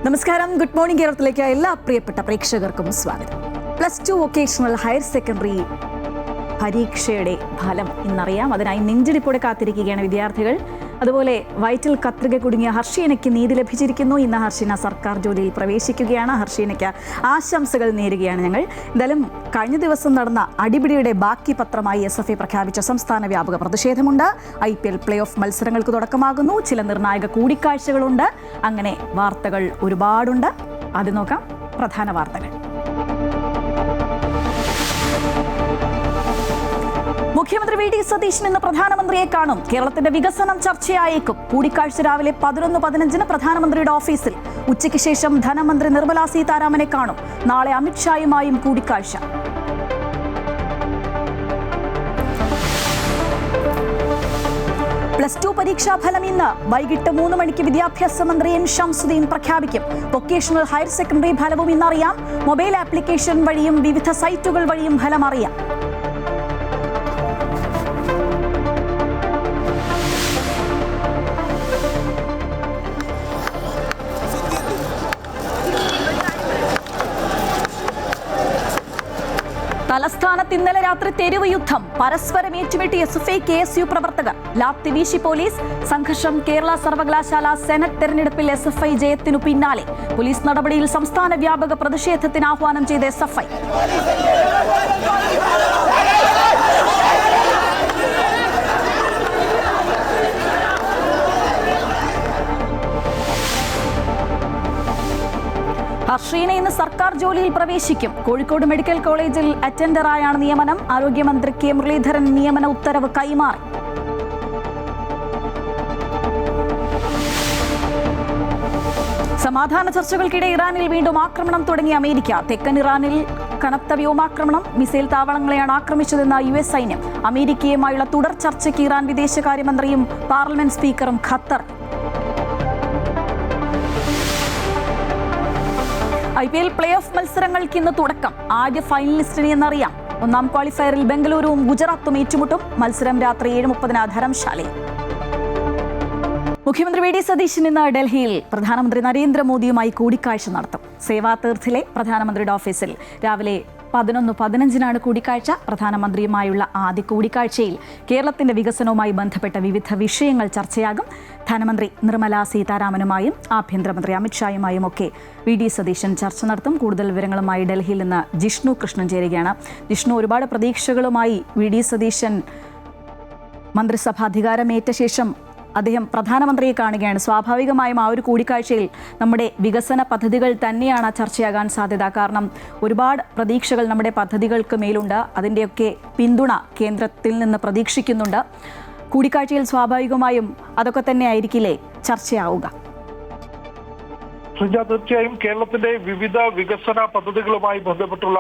നമസ്കാരം, good morning കേരളത്തിലേക്ക് എല്ലാ പ്രിയപ്പെട്ട പ്രേക്ഷകർക്കും സ്വാഗതം. +2 വൊക്കേഷണൽ ഹയർ സെക്കൻഡറി പരീക്ഷയുടെ ഫലം ഇന്നറിയാം. അതിനായി നെഞ്ചിടിപ്പോടെ കാത്തിരിക്കുകയാണ് വിദ്യാർത്ഥികൾ. അതുപോലെ വയറ്റിൽ കത്രിക കുടുങ്ങിയ ഹർഷീനയ്ക്ക് നീതി ലഭിച്ചിരിക്കുന്നു. ഇന്ന് ഹർഷീന സർക്കാർ ജോലിയിൽ പ്രവേശിക്കുകയാണ്. ഹർഷീനയ്ക്ക് ആശംസകൾ നേരുകയാണ് ഞങ്ങൾ. എന്തായാലും കഴിഞ്ഞ ദിവസം നടന്ന അടിപിടിയുടെ ബാക്കി പത്രമായി SFI പ്രഖ്യാപിച്ച സംസ്ഥാന വ്യാപക പ്രതിഷേധമുണ്ട്. IPL പ്ലേ ഓഫ് മത്സരങ്ങൾക്ക് തുടക്കമാകുന്നു. ചില നിർണായക കൂടിക്കാഴ്ചകളുണ്ട്. അങ്ങനെ വാർത്തകൾ ഒരുപാടുണ്ട്. ആദ്യം നോക്കാം പ്രധാന വാർത്തകൾ. മുഖ്യമന്ത്രി VD സതീശൻ ഇന്ന് പ്രധാനമന്ത്രിയെ കാണും. കേരളത്തിന്റെ വികസനം ചർച്ചയായേക്കും. കൂടിക്കാഴ്ച രാവിലെ 11:15 പ്രധാനമന്ത്രിയുടെ ഓഫീസിൽ. ഉച്ചയ്ക്ക് ശേഷം ധനമന്ത്രി നിർമ്മലാ സീതാരാമനെ കാണും. നാളെ അമിത്ഷായുമായും കൂടിക്കാഴ്ച. +2 പരീക്ഷാഫലം ഇന്ന് വൈകിട്ട് 3 മണിക്ക് വിദ്യാഭ്യാസ മന്ത്രി N ഷംസുദ്ദീൻ പ്രഖ്യാപിക്കും. വൊക്കേഷണൽ ഹയർ സെക്കൻഡറി ഫലവും ഇന്നറിയാം. മൊബൈൽ ആപ്ലിക്കേഷൻ വഴിയും വിവിധ സൈറ്റുകൾ വഴിയും ഫലം അറിയാം. തലസ്ഥാനത്ത് ഇന്നലെ രാത്രി തെരുവ് യുദ്ധം. പരസ്പരം ഏറ്റുമുട്ടി SFI KSU പ്രവർത്തകർ. ലാത്തി വീശി പോലീസ്. സംഘർഷം കേരള സർവകലാശാല സെനറ്റ് തെരഞ്ഞെടുപ്പിൽ SFI ജയത്തിനു പിന്നാലെ. പോലീസ് നടപടിയിൽ സംസ്ഥാന വ്യാപക പ്രതിഷേധത്തിന് ആഹ്വാനം ചെയ്ത SFI. ഹർഷീന ഇന്ന് സർക്കാർ ജോലിയിൽ പ്രവേശിക്കും. കോഴിക്കോട് മെഡിക്കൽ കോളേജിൽ അറ്റൻഡറായാണ് നിയമനം. ആരോഗ്യമന്ത്രി K മുരളീധരൻ നിയമന ഉത്തരവ് കൈമാറി. സമാധാന ചർച്ചകൾക്കിടെ ഇറാനിൽ വീണ്ടും ആക്രമണം തുടങ്ങി അമേരിക്ക. തെക്കൻ ഇറാനിൽ കനത്ത വ്യോമാക്രമണം. മിസൈൽ താവളങ്ങളെയാണ് ആക്രമിച്ചതെന്ന US സൈന്യം. അമേരിക്കയുമായുള്ള തുടർ ചർച്ചയ്ക്ക് ഇറാൻ വിദേശകാര്യമന്ത്രിയും പാർലമെന്റ് സ്പീക്കറും ഖത്തർ. IPL പ്ലേ ഓഫ് മത്സരങ്ങൾക്ക് ഇന്ന് തുടക്കം. ആദ്യ ഫൈനലിസ്റ്റിനെ എന്നറിയാം. ഒന്നാം ക്വാളിഫയറിൽ ബംഗളൂരുവും ഗുജറാത്തും ഏറ്റുമുട്ടും. മത്സരം രാത്രി 7:30 ധരംശാലയിൽ. മുഖ്യമന്ത്രി VD സതീശൻ ഇന്ന് ഡൽഹിയിൽ പ്രധാനമന്ത്രി നരേന്ദ്രമോദിയുമായി കൂടിക്കാഴ്ച നടത്തും. സേവാ തീർത്ഥിലെ പ്രധാനമന്ത്രിയുടെ ഓഫീസിൽ രാവിലെ 11:15 കൂടിക്കാഴ്ച. പ്രധാനമന്ത്രിയുമായുള്ള ആദ്യ കൂടിക്കാഴ്ചയിൽ കേരളത്തിന്റെ വികസനവുമായി ബന്ധപ്പെട്ട വിവിധ വിഷയങ്ങൾ ചർച്ചയാകും. ധനമന്ത്രി നിർമ്മലാ സീതാരാമനുമായും ആഭ്യന്തരമന്ത്രി അമിത്ഷായുമായും ഒക്കെ VD സതീശൻ ചർച്ച നടത്തും. കൂടുതൽ വിവരങ്ങളുമായി ഡൽഹിയിൽ നിന്ന് ജിഷ്ണു കൃഷ്ണൻ ചേരുകയാണ്. ജിഷ്ണു, ഒരുപാട് പ്രതീക്ഷകളുമായി VD സതീശൻ മന്ത്രിസഭ അധികാരമേറ്റ ശേഷം അദ്ദേഹം പ്രധാനമന്ത്രിയെ കാണുകയാണ്. സ്വാഭാവികമായും ആ ഒരു കൂടിക്കാഴ്ചയിൽ നമ്മുടെ വികസന പദ്ധതികൾ തന്നെയാണ് ചർച്ചയാകാൻ സാധ്യത. കാരണം ഒരുപാട് പ്രതീക്ഷകൾ നമ്മുടെ പദ്ധതികൾക്ക് മേലുണ്ട്. അതിൻ്റെയൊക്കെ പിന്തുണ കേന്ദ്രത്തിൽ നിന്ന് പ്രതീക്ഷിക്കുന്നുണ്ട്. കൂടിക്കാഴ്ചയിൽ സ്വാഭാവികമായും അതൊക്കെ തന്നെ ആയിരിക്കില്ലേ ചർച്ചയാവുക? തീർച്ചയായും കേരളത്തിന്റെ വിവിധ വികസന പദ്ധതികളുമായി ബന്ധപ്പെട്ടുള്ള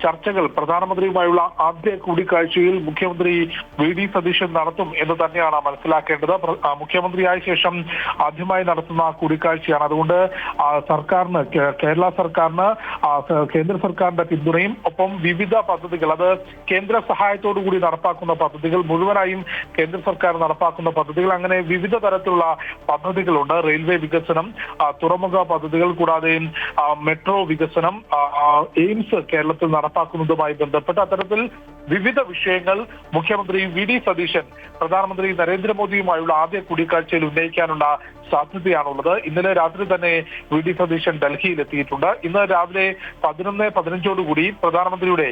ചർച്ചകൾ പ്രധാനമന്ത്രിയുമായുള്ള ആദ്യ കൂടിക്കാഴ്ചയിൽ മുഖ്യമന്ത്രി VD സതീശൻ നടത്തും എന്ന് തന്നെയാണ് മനസ്സിലാക്കേണ്ടത്. മുഖ്യമന്ത്രിയായ ശേഷം ആദ്യമായി നടത്തുന്ന കൂടിക്കാഴ്ചയാണ്. അതുകൊണ്ട് സർക്കാരിന്, കേരള സർക്കാരിന് കേന്ദ്ര സർക്കാരിന്റെ പിന്തുണയും ഒപ്പം വിവിധ പദ്ധതികൾ, അത് കേന്ദ്ര സഹായത്തോടു കൂടി നടപ്പാക്കുന്ന പദ്ധതികൾ, മുഴുവനായും കേന്ദ്ര സർക്കാർ നടപ്പാക്കുന്ന പദ്ധതികൾ, അങ്ങനെ വിവിധ തരത്തിലുള്ള പദ്ധതികളുണ്ട്. റെയിൽവേ വികസനം, തുറമുഖ പദ്ധതികൾ, കൂടാതെ മെട്രോ വികസനം, എയിംസ് കേരളത്തിൽ നടപ്പാക്കുന്നതുമായി ബന്ധപ്പെട്ട് അത്തരത്തിൽ വിവിധ വിഷയങ്ങൾ മുഖ്യമന്ത്രി VD സതീശൻ പ്രധാനമന്ത്രി നരേന്ദ്രമോദിയുമായുള്ള ആദ്യ കൂടിക്കാഴ്ചയിൽ ഉന്നയിക്കാനുള്ള സാധ്യതയാണുള്ളത്. ഇന്നലെ രാത്രി തന്നെ VD സതീശൻ ഡൽഹിയിൽ എത്തിയിട്ടുണ്ട്. ഇന്ന് രാവിലെ 11:15 പ്രധാനമന്ത്രിയുടെ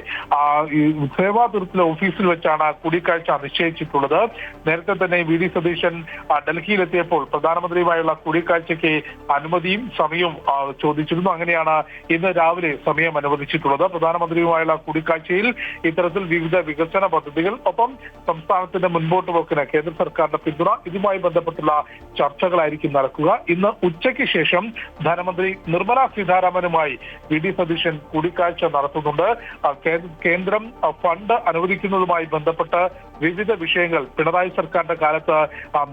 സേവാ തീർത്ഥിലെ ഓഫീസിൽ വെച്ചാണ് കൂടിക്കാഴ്ച നിശ്ചയിച്ചിട്ടുള്ളത്. നേരത്തെ തന്നെ VD സതീശൻ ഡൽഹിയിലെത്തിയപ്പോൾ പ്രധാനമന്ത്രിയുമായുള്ള കൂടിക്കാഴ്ചയ്ക്ക് അനുമതിയും സമയവും ചോദിച്ചിരുന്നു. അങ്ങനെയാണ് ഇന്ന് രാവിലെ സമയം അനുവദിച്ചിട്ടുള്ളത്. പ്രധാനമന്ത്രിയുമായുള്ള കൂടിക്കാഴ്ചയിൽ ഇത്തരത്തിൽ വിവിധ വികസന പദ്ധതികൾ, ഒപ്പം സംസ്ഥാനത്തിന്റെ മുൻപോട്ട് പോക്കിന് കേന്ദ്ര സർക്കാരിന്റെ പിന്തുണ, ഇതുമായി ബന്ധപ്പെട്ടുള്ള ചർച്ചകളായിരിക്കും നടക്കുക. ഇന്ന് ഉച്ചയ്ക്ക് ശേഷം ധനമന്ത്രി നിർമ്മലാ സീതാരാമനുമായി VD സതീശൻ കൂടിക്കാഴ്ച നടത്തുന്നുണ്ട്. കേന്ദ്രം ഫണ്ട് അനുവദിക്കുന്നതുമായി ബന്ധപ്പെട്ട് വിവിധ വിഷയങ്ങൾ പിണറായി സർക്കാരിന്റെ കാലത്ത്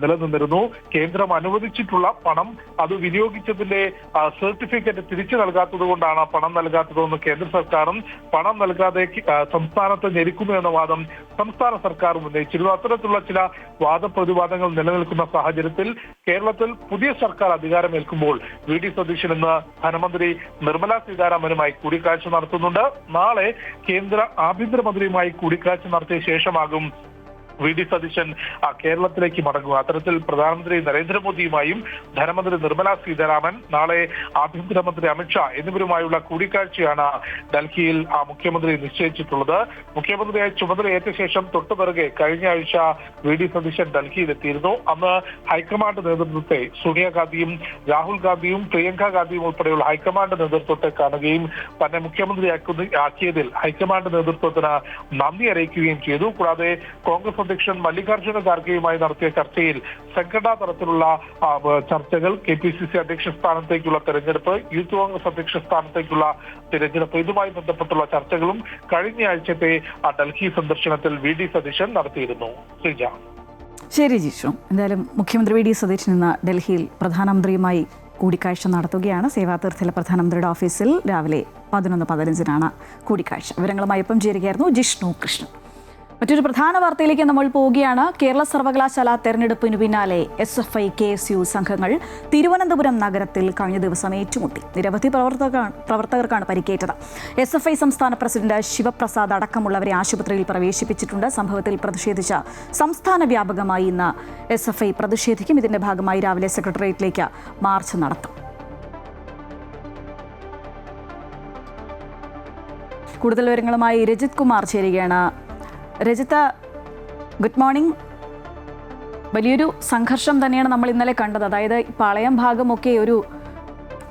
നിലനിന്നിരുന്നു. കേന്ദ്രം അനുവദിച്ചിട്ടുള്ള പണം അത് വിനിയോഗിച്ചതിന്റെ സർട്ടിഫിക്കറ്റ് തിരിച്ചു നൽകാത്തത് കൊണ്ടാണ് പണം നൽകാത്തതെന്ന് കേന്ദ്ര സർക്കാരും പണം നൽകാതെ സംസ്ഥാനത്ത് ഞെരുക്കുക കൊടുക്കുന്നു എന്ന വാദം സംസ്ഥാന സർക്കാർ ഉന്നയിച്ചിരുന്നു. അത്തരത്തിലുള്ള ചില വാദപ്രതിവാദങ്ങൾ നിലനിൽക്കുന്ന സാഹചര്യത്തിൽ കേരളത്തിൽ പുതിയ സർക്കാർ അധികാരമേൽക്കുമ്പോൾ വി ഡി സതീശൻ ഇന്ന് ധനമന്ത്രി നിർമ്മലാ സീതാരാമനുമായി കൂടിക്കാഴ്ച നടത്തുന്നുണ്ട്. നാളെ കേന്ദ്ര ആഭ്യന്തരമന്ത്രിയുമായി കൂടിക്കാഴ്ച നടത്തിയ ശേഷമാകും വി ഡി സതീശൻ കേരളത്തിലേക്ക് മടങ്ങുക. അത്തരത്തിൽ പ്രധാനമന്ത്രി നരേന്ദ്രമോദിയുമായും ധനമന്ത്രി നിർമ്മലാ സീതാരാമൻ, നാളെ ആഭ്യന്തരമന്ത്രി അമിത്ഷാ എന്നിവരുമായുള്ള കൂടിക്കാഴ്ചയാണ് ഡൽഹിയിൽ മുഖ്യമന്ത്രി നിശ്ചയിച്ചിട്ടുള്ളത്. മുഖ്യമന്ത്രിയായി ചുമതലയേറ്റ ശേഷം തൊട്ടുപിറകെ കഴിഞ്ഞ ആഴ്ച വി ഡി സതീശൻ ഡൽഹിയിലെത്തിയിരുന്നു. അന്ന് ഹൈക്കമാൻഡ് നേതൃത്വത്തെ സോണിയാഗാന്ധിയും രാഹുൽ ഗാന്ധിയും പ്രിയങ്ക ഗാന്ധിയും ഉൾപ്പെടെയുള്ള ഹൈക്കമാൻഡ് നേതൃത്വത്തെ കാണുകയും തന്നെ മുഖ്യമന്ത്രിയാക്കിയതിൽ ഹൈക്കമാൻഡ് നേതൃത്വത്തിന് നന്ദി അറിയിക്കുകയും ചെയ്തു. കൂടാതെ കോൺഗ്രസ് അധ്യക്ഷൻ മല്ലികാർജ്ജുന ഖാർഗെയുമായി നടത്തിയ ചർച്ചയിൽ സംഘടനാ തലത്തിലുള്ള ചർച്ചകൾ, KPCC അധ്യക്ഷ സ്ഥാനത്തേക്കുള്ള തെരഞ്ഞെടുപ്പ്, യൂത്ത് കോൺഗ്രസ് അധ്യക്ഷ സ്ഥാനത്തേക്കുള്ള തിരഞ്ഞെടുപ്പ്, ഇതുമായി ബന്ധപ്പെട്ടുള്ള ചർച്ചകളും കഴിഞ്ഞ ആഴ്ചത്തെ ഡൽഹി സന്ദർശനത്തിൽ വി ഡി സതീശൻ നടത്തിയിരുന്നു. ശ്രീജ. ശരി ജിഷു, എന്തായാലും മുഖ്യമന്ത്രി വി ഡി സതീശൻ ഇന്ന് ഡൽഹിയിൽ പ്രധാനമന്ത്രിയുമായി കൂടിക്കാഴ്ച നടത്തുകയാണ്. സേവാതീർത്ഥിലെ പ്രധാനമന്ത്രിയുടെ ഓഫീസിൽ രാവിലെ 11:15 കൂടിക്കാഴ്ച. വിവരങ്ങളുമായി ഇപ്പം ചേരുകയായിരുന്നു ജിഷ്ണു കൃഷ്ണൻ. മറ്റൊരു പ്രധാന വാർത്തയിലേക്ക് നമ്മൾ പോവുകയാണ്. കേരള സർവകലാശാല തെരഞ്ഞെടുപ്പിന് പിന്നാലെ SFI KSU സംഘങ്ങൾ തിരുവനന്തപുരം നഗരത്തിൽ കഴിഞ്ഞ ദിവസം ഏറ്റുമുട്ടി. നിരവധി പ്രവർത്തകർക്കാണ് പരിക്കേറ്റത്. SFI സംസ്ഥാന പ്രസിഡന്റ് ശിവപ്രസാദ് അടക്കമുള്ളവരെ ആശുപത്രിയിൽ പ്രവേശിപ്പിച്ചിട്ടുണ്ട്. സംഭവത്തിൽ പ്രതിഷേധിച്ച സംസ്ഥാന വ്യാപകമായി ഇന്ന് SFI പ്രതിഷേധിക്കും. ഇതിന്റെ ഭാഗമായി രാവിലെ സെക്രട്ടേറിയറ്റിലേക്ക് മാർച്ച് നടത്തും. കൂടുതൽ വിവരങ്ങളുമായി രജിത് കുമാർ ചേരുകയാണ്. Rajitha, good morning. വലിയൊരു സംഘർഷം തന്നെയാണ് നമ്മൾ ഇന്നലെ കണ്ടത്. അതായത് പാളയം ഭാഗമൊക്കെ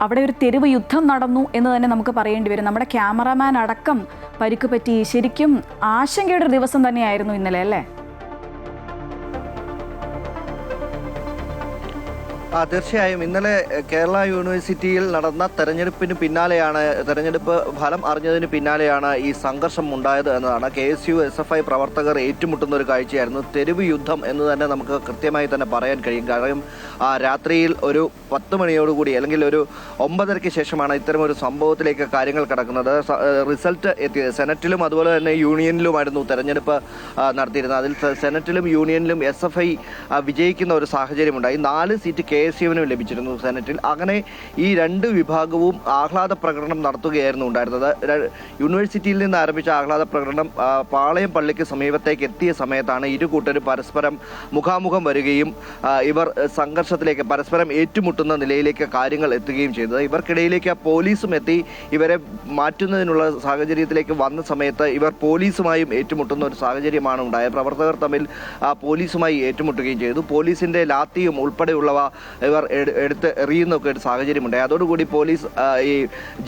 അവിടെ ഒരു തെരുവ് യുദ്ധം നടന്നു എന്ന് തന്നെ നമുക്ക് പറയേണ്ടി വരും. നമ്മുടെ ക്യാമറാമാൻ അടക്കം പരിക്ക് പറ്റി. ശരിക്കും ആശങ്കയുടെ ഒരു ദിവസം തന്നെയായിരുന്നു ഇന്നലെ, അല്ലേ? തീർച്ചയായും ഇന്നലെ കേരള യൂണിവേഴ്സിറ്റിയിൽ നടന്ന തെരഞ്ഞെടുപ്പ് ഫലം അറിഞ്ഞതിന് പിന്നാലെയാണ് ഈ സംഘർഷം ഉണ്ടായത് എന്നതാണ്. KSU SFI പ്രവർത്തകർ ഏറ്റുമുട്ടുന്ന ഒരു കാഴ്ചയായിരുന്നു. തെരുവ് യുദ്ധം എന്ന് തന്നെ നമുക്ക് കൃത്യമായി തന്നെ പറയാൻ കഴിയും. കാരണം രാത്രിയിൽ ഒരു 10 മണിയോടുകൂടി അല്ലെങ്കിൽ ഒരു 9:30 ശേഷമാണ് ഇത്തരമൊരു സംഭവത്തിലേക്ക് കാര്യങ്ങൾ കടക്കുന്നത്. റിസൾട്ട് എത്തിയത് സെനറ്റിലും അതുപോലെ തന്നെ യൂണിയനിലുമായിരുന്നു തെരഞ്ഞെടുപ്പ് നടത്തിയിരുന്നത്. അതിൽ സെനറ്റിലും യൂണിയനിലും SFI വിജയിക്കുന്ന ഒരു സാഹചര്യമുണ്ടായി. 4 സീറ്റ് KSUവിനും ലഭിച്ചിരുന്നു സെനറ്റിൽ. അങ്ങനെ ഈ 2 വിഭാഗവും ആഹ്ലാദ പ്രകടനം നടത്തുകയായിരുന്നു ഉണ്ടായിരുന്നത്. യൂണിവേഴ്സിറ്റിയിൽ നിന്ന് ആരംഭിച്ച ആഹ്ലാദ പ്രകടനം പാളയം പള്ളിക്ക് സമീപത്തേക്ക് എത്തിയ സമയത്താണ് ഇരു കൂട്ടരും പരസ്പരം മുഖാമുഖം വരികയും ഇവർ സംഘർഷത്തിലേക്ക് പരസ്പരം ഏറ്റുമുട്ടുന്ന നിലയിലേക്ക് കാര്യങ്ങൾ എത്തുകയും ചെയ്തത്. ഇവർക്കിടയിലേക്ക് പോലീസും എത്തി ഇവരെ മാറ്റുന്നതിനുള്ള സാഹചര്യത്തിലേക്ക് വന്ന സമയത്ത് ഇവർ പോലീസുമായും ഏറ്റുമുട്ടുന്ന ഒരു സാഹചര്യമാണ് ഉണ്ടായത്. പ്രവർത്തകർ തമ്മിൽ പോലീസുമായി ഏറ്റുമുട്ടുകയും ചെയ്തു. പോലീസിന്റെ ലാത്തിയും ഉൾപ്പെടെയുള്ളവ ഇവർ എടുത്ത് എറിയുന്നൊക്കെ ഒരു സാഹചര്യമുണ്ടായി. അതോടുകൂടി പോലീസ് ഈ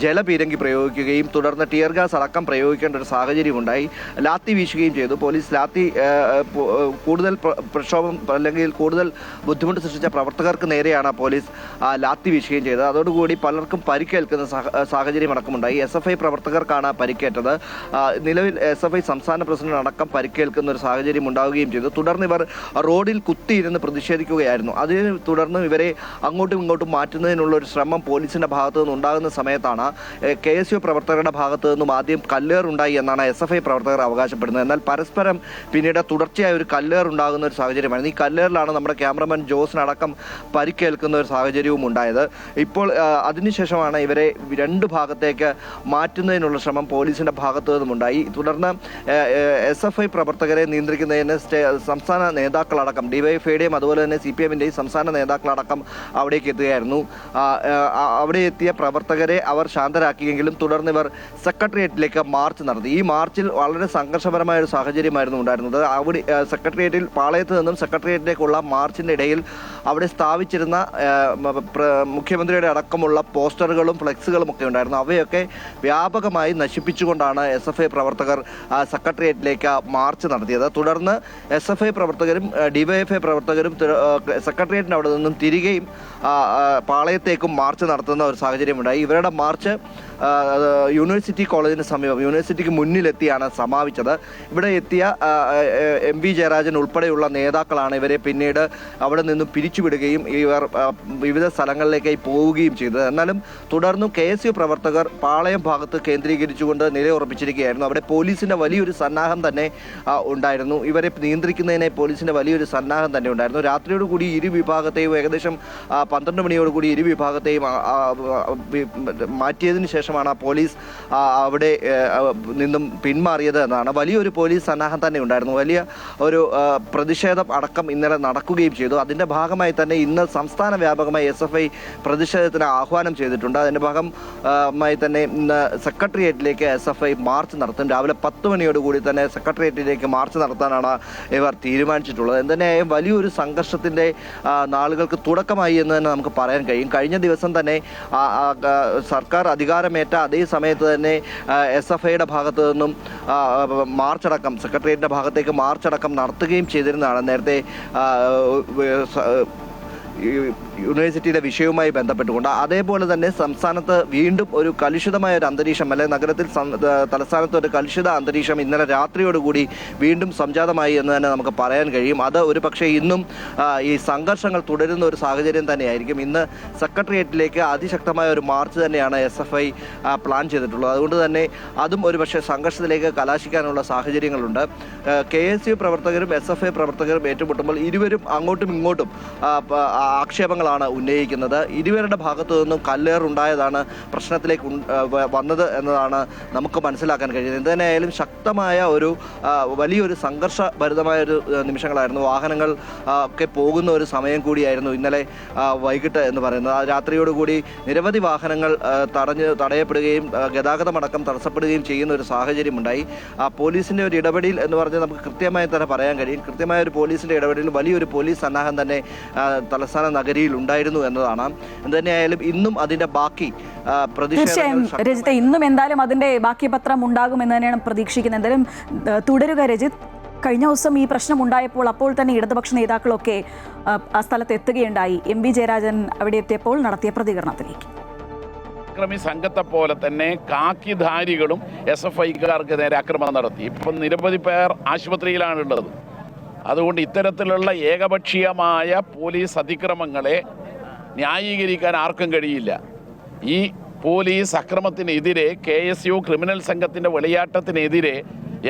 ജലപീരങ്കി പ്രയോഗിക്കുകയും തുടർന്ന് ടിയർ ഗ്യാസ് അടക്കം പ്രയോഗിക്കേണ്ട ഒരു സാഹചര്യമുണ്ടായി. ലാത്തി വീശുകയും ചെയ്തു. പോലീസ് ലാത്തി കൂടുതൽ പ്രക്ഷോഭം അല്ലെങ്കിൽ കൂടുതൽ ബുദ്ധിമുട്ട് സൃഷ്ടിച്ച പ്രവർത്തകർക്ക് നേരെയാണ് പോലീസ് ലാത്തി വീശുകയും ചെയ്തത്. അതോടുകൂടി പലർക്കും പരിക്കേൽക്കുന്ന സാഹചര്യം അടക്കമുണ്ടായി. SFI പ്രവർത്തകർക്കാണ് പരിക്കേറ്റത്. നിലവിൽ SFI സംസ്ഥാന പ്രസിഡന്റ് അടക്കം പരിക്കേൽക്കുന്ന ഒരു സാഹചര്യം ഉണ്ടാവുകയും ചെയ്തു. തുടർന്ന് ഇവർ റോഡിൽ കുത്തിയിരുന്ന് പ്രതിഷേധിക്കുകയായിരുന്നു. അതിനെ തുടർന്ന് ഇവരെ അങ്ങോട്ടും ഇങ്ങോട്ടും മാറ്റുന്നതിനുള്ള ഒരു ശ്രമം പോലീസിന്റെ ഭാഗത്തു നിന്ന് ഉണ്ടാകുന്ന സമയത്താണ് KSU പ്രവർത്തകരുടെ ഭാഗത്തു നിന്നും ആദ്യം കല്ലേറുണ്ടായി എന്നാണ് SFI പ്രവർത്തകർ അവകാശപ്പെടുന്നത്. എന്നാൽ പരസ്പരം പിന്നീട് തുടർച്ചയായ ഒരു കല്ലേറുണ്ടാകുന്ന ഒരു സാഹചര്യമായിരുന്നു. ഈ കല്ലേറിലാണ് നമ്മുടെ ക്യാമറമാൻ ജോസിനടക്കം പരിക്കേൽക്കുന്ന ഒരു സാഹചര്യവും ഉണ്ടായത്. ഇപ്പോൾ അതിനുശേഷമാണ് ഇവരെ 2 ഭാഗത്തേക്ക് മാറ്റുന്നതിനുള്ള ശ്രമം പോലീസിന്റെ ഭാഗത്തു നിന്നുമുണ്ടായി. തുടർന്ന് SFI പ്രവർത്തകരെ നിയന്ത്രിക്കുന്നതിന് സംസ്ഥാന നേതാക്കളടക്കം DYFIയുടെയും അതുപോലെ തന്നെ CPMന്റെയും സംസ്ഥാന നേതാക്കളടക്കം അവിടേക്ക് എത്തുകയായിരുന്നു. അവിടെ എത്തിയ പ്രവർത്തകരെ അവർ ശാന്തരാക്കിയെങ്കിലും തുടർന്ന് ഇവർ സെക്രട്ടേറിയറ്റിലേക്ക് മാർച്ച് നടത്തി. ഈ മാർച്ചിൽ വളരെ സംഘർഷപരമായ ഒരു സാഹചര്യമായിരുന്നു ഉണ്ടായിരുന്നത്. അവിടെ സെക്രട്ടേറിയറ്റിൽ പാളയത്ത് നിന്നും സെക്രട്ടേറിയറ്റിലേക്കുള്ള മാർച്ചിന്റെ ഇടയിൽ അവിടെ സ്ഥാപിച്ചിരുന്ന മുഖ്യമന്ത്രിയുടെ അടക്കമുള്ള പോസ്റ്ററുകളും ഫ്ലെക്സുകളും ഒക്കെ ഉണ്ടായിരുന്നു. അവയൊക്കെ വ്യാപകമായി നശിപ്പിച്ചുകൊണ്ടാണ് SFI പ്രവർത്തകർ സെക്രട്ടേറിയറ്റിലേക്ക് മാർച്ച് നടത്തിയത്. തുടർന്ന് SFI പ്രവർത്തകരും DYFI പ്രവർത്തകരും സെക്രട്ടേറിയറ്റിന് അവിടെ നിന്നും തിരികെ തിരികെയും പാളയത്തേക്കും മാർച്ച് നടത്തുന്ന ഒരു സാഹചര്യമുണ്ടായി. ഇവരുടെ മാർച്ച് യൂണിവേഴ്സിറ്റി കോളേജിന് സമീപം യൂണിവേഴ്സിറ്റിക്ക് മുന്നിലെത്തിയാണ് സമാപിച്ചത്. ഇവിടെ എത്തിയ എം വി ജയരാജൻ ഉൾപ്പെടെയുള്ള നേതാക്കളാണ് ഇവരെ പിന്നീട് അവിടെ നിന്നും പിരിച്ചുവിടുകയും ഇവർ വിവിധ സ്ഥലങ്ങളിലേക്കായി പോവുകയും ചെയ്തത്. എന്നാലും തുടർന്നും KSU പ്രവർത്തകർ പാളയം ഭാഗത്ത് കേന്ദ്രീകരിച്ചുകൊണ്ട് നിലയുറപ്പിച്ചിരിക്കുകയായിരുന്നു. അവിടെ പോലീസിന്റെ വലിയൊരു സന്നാഹം തന്നെ ഉണ്ടായിരുന്നു. ഇവരെ നിയന്ത്രിക്കുന്നതിനെ പോലീസിന്റെ വലിയൊരു സന്നാഹം തന്നെ ഉണ്ടായിരുന്നു. രാത്രിയോടുകൂടി ഇരു വിഭാഗത്തെയും ഏകദേശം 12 മണിയോടുകൂടി ഇരു വിഭാഗത്തെയും മാറ്റിയതിനു ശേഷമാണ് പോലീസ് അവിടെ നിന്നും പിന്മാറിയത് എന്നാണ്. വലിയൊരു പോലീസ് സന്നാഹം തന്നെ ഉണ്ടായിരുന്നു. വലിയ ഒരു പ്രതിഷേധം അടക്കം ഇന്നലെ നടക്കുകയും ചെയ്തു. അതിൻ്റെ ഭാഗമായി തന്നെ ഇന്ന് സംസ്ഥാന വ്യാപകമായി SFI പ്രതിഷേധത്തിന് ആഹ്വാനം ചെയ്തിട്ടുണ്ട്. അതിൻ്റെ ഭാഗമായി തന്നെ ഇന്ന് സെക്രട്ടേറിയറ്റിലേക്ക് SFI മാർച്ച് നടത്തും. രാവിലെ 10 മണിയോടുകൂടി തന്നെ സെക്രട്ടേറിയറ്റിലേക്ക് മാർച്ച് നടത്താനാണ് ഇവർ തീരുമാനിച്ചിട്ടുള്ളത്. എന്തിനായാലും വലിയൊരു സംഘർഷത്തിൻ്റെ നാളുകൾക്ക് തുടക്കമായി എന്ന് തന്നെ നമുക്ക് പറയാൻ കഴിയും. കഴിഞ്ഞ ദിവസം തന്നെ സർക്കാർ അധികാരമേറ്റ അതേ സമയത്ത് തന്നെ SFIയുടെ ഭാഗത്തു നിന്നും മാർച്ചടക്കം സെക്രട്ടേറിയറ്റിൻ്റെ ഭാഗത്തേക്ക് മാർച്ചടക്കം നടത്തുകയും ചെയ്തിരുന്നതാണ്. നേരത്തെ യൂണിവേഴ്സിറ്റിയുടെ വിഷയവുമായി ബന്ധപ്പെട്ടുകൊണ്ട് അതേപോലെ തന്നെ സംസ്ഥാനത്ത് വീണ്ടും ഒരു കലുഷിതമായ ഒരു അന്തരീക്ഷം, അല്ലെങ്കിൽ നഗരത്തിൽ തലസ്ഥാനത്ത് ഒരു കലുഷിത അന്തരീക്ഷം ഇന്നലെ രാത്രിയോടുകൂടി വീണ്ടും സംജാതമായി എന്ന് തന്നെ നമുക്ക് പറയാൻ കഴിയും. അത് ഒരു പക്ഷേ ഇന്നും ഈ സംഘർഷങ്ങൾ തുടരുന്ന ഒരു സാഹചര്യം തന്നെയായിരിക്കും. ഇന്ന് സെക്രട്ടേറിയറ്റിലേക്ക് അതിശക്തമായ ഒരു മാർച്ച് തന്നെയാണ് SFI പ്ലാൻ ചെയ്തിട്ടുള്ളത്. അതുകൊണ്ട് തന്നെ അതും ഒരു പക്ഷേ സംഘർഷത്തിലേക്ക് കലാശിക്കാനുള്ള സാഹചര്യങ്ങളുണ്ട്. KSU പ്രവർത്തകരും SFI പ്രവർത്തകരും ഏറ്റുമുട്ടുമ്പോൾ ഇരുവരും അങ്ങോട്ടും ഇങ്ങോട്ടും ആക്ഷേപങ്ങളാണ് ഉന്നയിക്കുന്നത്. ഇരുവരുടെ ഭാഗത്തു നിന്നും കല്ലേറുണ്ടായതാണ് പ്രശ്നത്തിലേക്ക് വന്നത് എന്നതാണ് നമുക്ക് മനസ്സിലാക്കാൻ കഴിയുന്നത്. എന്തിനായാലും ശക്തമായ ഒരു വലിയൊരു സംഘർഷഭരിതമായ ഒരു നിമിഷങ്ങളായിരുന്നു. വാഹനങ്ങൾ ഒക്കെ പോകുന്ന ഒരു സമയം കൂടിയായിരുന്നു ഇന്നലെ വൈകിട്ട് എന്ന് പറയുന്നത്. രാത്രിയോടുകൂടി നിരവധി വാഹനങ്ങൾ തടയപ്പെടുകയും ഗതാഗതമടക്കം തടസ്സപ്പെടുകയും ചെയ്യുന്ന ഒരു സാഹചര്യമുണ്ടായി. പോലീസിൻ്റെ ഒരു ഇടപെടൽ എന്ന് പറഞ്ഞാൽ നമുക്ക് കൃത്യമായി തന്നെ പറയാൻ കഴിയും. കൃത്യമായ ഒരു പോലീസിൻ്റെ ഇടപെടൽ വലിയൊരു പോലീസ് സന്നാഹം തന്നെ തലസ്ഥാന നഗരിയിൽ ഉണ്ടായിരുന്നു എന്നതാണ്. എന്തുതന്നെയായാലും ഇന്നും അതിന്റെ ബാക്കി തീർച്ചയായും രജിത്ത്, ഇന്നും എന്തായാലും അതിന്റെ ബാക്കി പത്രം ഉണ്ടാകുമെന്ന് തന്നെയാണ് പ്രതീക്ഷിക്കുന്നത്. എന്തായാലും തുടരുക രജിത്ത്. കഴിഞ്ഞ ദിവസം ഈ പ്രശ്നം ഉണ്ടായപ്പോൾ അപ്പോൾ തന്നെ ഇടതുപക്ഷ നേതാക്കളൊക്കെ ആ സ്ഥലത്ത് എത്തുകയുണ്ടായി. MV ജയരാജൻ അവിടെ എത്തിയപ്പോൾ നടത്തിയ പ്രതികരണത്തിലേക്ക്. അക്രമി സംഘത്തെ പോലെ തന്നെ കാക്കിധാരികളും SFIക്കാർക്ക് നേരെ ആക്രമണം നടത്തി. ഇപ്പം നിരവധി പേർ ആശുപത്രിയിലാണുള്ളത്. അതുകൊണ്ട് ഇത്തരത്തിലുള്ള ഏകപക്ഷീയമായ പോലീസ് അതിക്രമങ്ങളെ ന്യായീകരിക്കാൻ ആർക്കും കഴിയില്ല. ഈ പോലീസ് അക്രമത്തിനെതിരെ KSU ക്രിമിനൽ സംഘത്തിൻ്റെ വിളയാട്ടത്തിനെതിരെ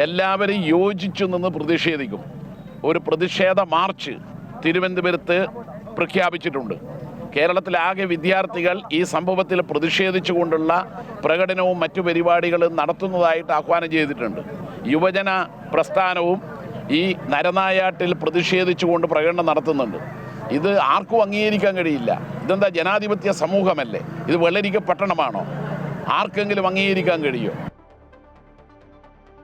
എല്ലാവരും യോജിച്ചു നിന്ന് പ്രതിഷേധിക്കും. ഒരു പ്രതിഷേധ മാർച്ച് തിരുവനന്തപുരത്ത് പ്രഖ്യാപിച്ചിട്ടുണ്ട്. കേരളത്തിലാകെ വിദ്യാർത്ഥികൾ ഈ സംഭവത്തിൽ പ്രതിഷേധിച്ചുകൊണ്ടുള്ള പ്രകടനവും മറ്റു പരിപാടികളും നടത്തുന്നതായിട്ട് ആഹ്വാനം ചെയ്തിട്ടുണ്ട്. യുവജന പ്രസ്ഥാനവും ഈ നരനായാട്ടിൽ പ്രതിഷേധിച്ചുകൊണ്ട് പ്രകടനം നടത്തുന്നുണ്ട്. ഇത് ആർക്കും അംഗീകരിക്കാൻ കഴിയില്ല. ഇതെന്താ ജനാധിപത്യ സമൂഹമല്ലേ? ഇത് വെള്ളരിക്ക പട്ടണമാണോ? ആർക്കെങ്കിലും അംഗീകരിക്കാൻ കഴിയുമോ?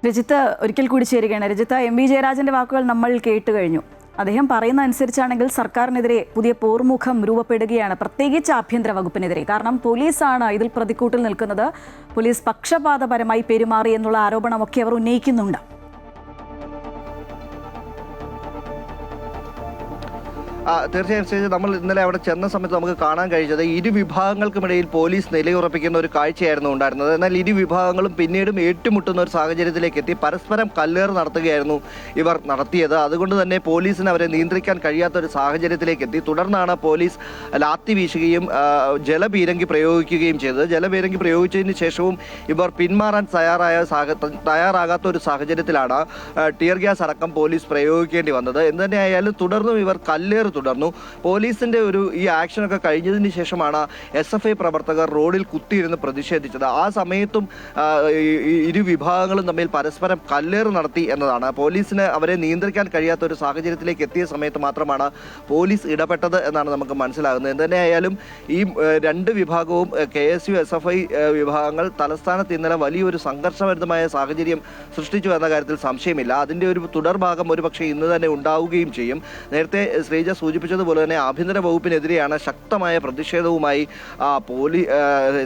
രജിത്ത് ഒരിക്കൽ കൂടി ചേരുകയാണ്. രജിത്ത്, MV ജയരാജന്റെ വാക്കുകൾ നമ്മൾ കേട്ടു കഴിഞ്ഞു. അദ്ദേഹം പറയുന്ന അനുസരിച്ചാണെങ്കിൽ സർക്കാരിനെതിരെ പുതിയ പോർമുഖം രൂപപ്പെടുകയാണ്, പ്രത്യേകിച്ച് ആഭ്യന്തര വകുപ്പിനെതിരെ. കാരണം പോലീസാണ് ഇതിൽ പ്രതിക്കൂട്ടിൽ നിൽക്കുന്നത്. പോലീസ് പക്ഷപാതപരമായി പെരുമാറി എന്നുള്ള ആരോപണമൊക്കെ അവർ ഉന്നയിക്കുന്നുണ്ട്. തീർച്ചയായും നമ്മൾ ഇന്നലെ അവിടെ ചെന്ന സമയത്ത് നമുക്ക് കാണാൻ കഴിച്ചത് ഇരു വിഭാഗങ്ങൾക്കുമിടയിൽ പോലീസ് നിലയുറപ്പിക്കുന്ന ഒരു കാഴ്ചയായിരുന്നു ഉണ്ടായിരുന്നത്. എന്നാൽ ഇരു വിഭാഗങ്ങളും പിന്നീടും ഏറ്റുമുട്ടുന്ന ഒരു സാഹചര്യത്തിലേക്ക് എത്തി. പരസ്പരം കല്ലേറ് നടത്തുകയായിരുന്നു ഇവർ നടത്തിയത്. അതുകൊണ്ട് തന്നെ പോലീസിന് അവരെ നിയന്ത്രിക്കാൻ കഴിയാത്ത ഒരു സാഹചര്യത്തിലേക്ക് എത്തി. തുടർന്നാണ് പോലീസ് ലാത്തി വീശുകയും ജലപീരങ്കി പ്രയോഗിക്കുകയും ചെയ്തത്. ജലപീരങ്കി പ്രയോഗിച്ചതിന് ശേഷവും ഇവർ പിന്മാറാൻ തയ്യാറാകാത്ത ഒരു സാഹചര്യത്തിലാണ് ടിയർ ഗ്യാസ് അടക്കം പോലീസ് പ്രയോഗിക്കേണ്ടി വന്നത്. എന്തു തന്നെയായാലും തുടർന്നും ഇവർ കല്ലേറ് തുടർന്നു. പോലീസിന്റെ ഈ ആക്ഷനൊക്കെ കഴിഞ്ഞതിന് ശേഷമാണ് SFI പ്രവർത്തകർ റോഡിൽ കുത്തിയിരുന്ന് പ്രതിഷേധിച്ചത്. ആ സമയത്തും ഇരു വിഭാഗങ്ങളും തമ്മിൽ പരസ്പരം കല്ലേറ് നടത്തി എന്നതാണ്. പോലീസിന് അവരെ നിയന്ത്രിക്കാൻ കഴിയാത്ത ഒരു സാഹചര്യത്തിലേക്ക് എത്തിയ സമയത്ത് മാത്രമാണ് പോലീസ് ഇടപെട്ടത് എന്നാണ് നമുക്ക് മനസ്സിലാകുന്നത്. എന്തുതന്നെയായാലും ഈ രണ്ട് വിഭാഗവും KSU SFI വിഭാഗങ്ങൾ തലസ്ഥാനത്ത് ഇന്നലെ വലിയൊരു സംഘർഷഭരിതമായ സാഹചര്യം സൃഷ്ടിച്ചു എന്ന കാര്യത്തിൽ സംശയമില്ല. അതിന്റെ ഒരു തുടർഭാഗം ഒരുപക്ഷെ ഇന്ന് തന്നെ ഉണ്ടാവുകയും ചെയ്യും. നേരത്തെ ശ്രീജ സൂചിപ്പിച്ചതുപോലെ തന്നെ ആഭ്യന്തര വകുപ്പിനെതിരെയാണ് ശക്തമായ പ്രതിഷേധവുമായി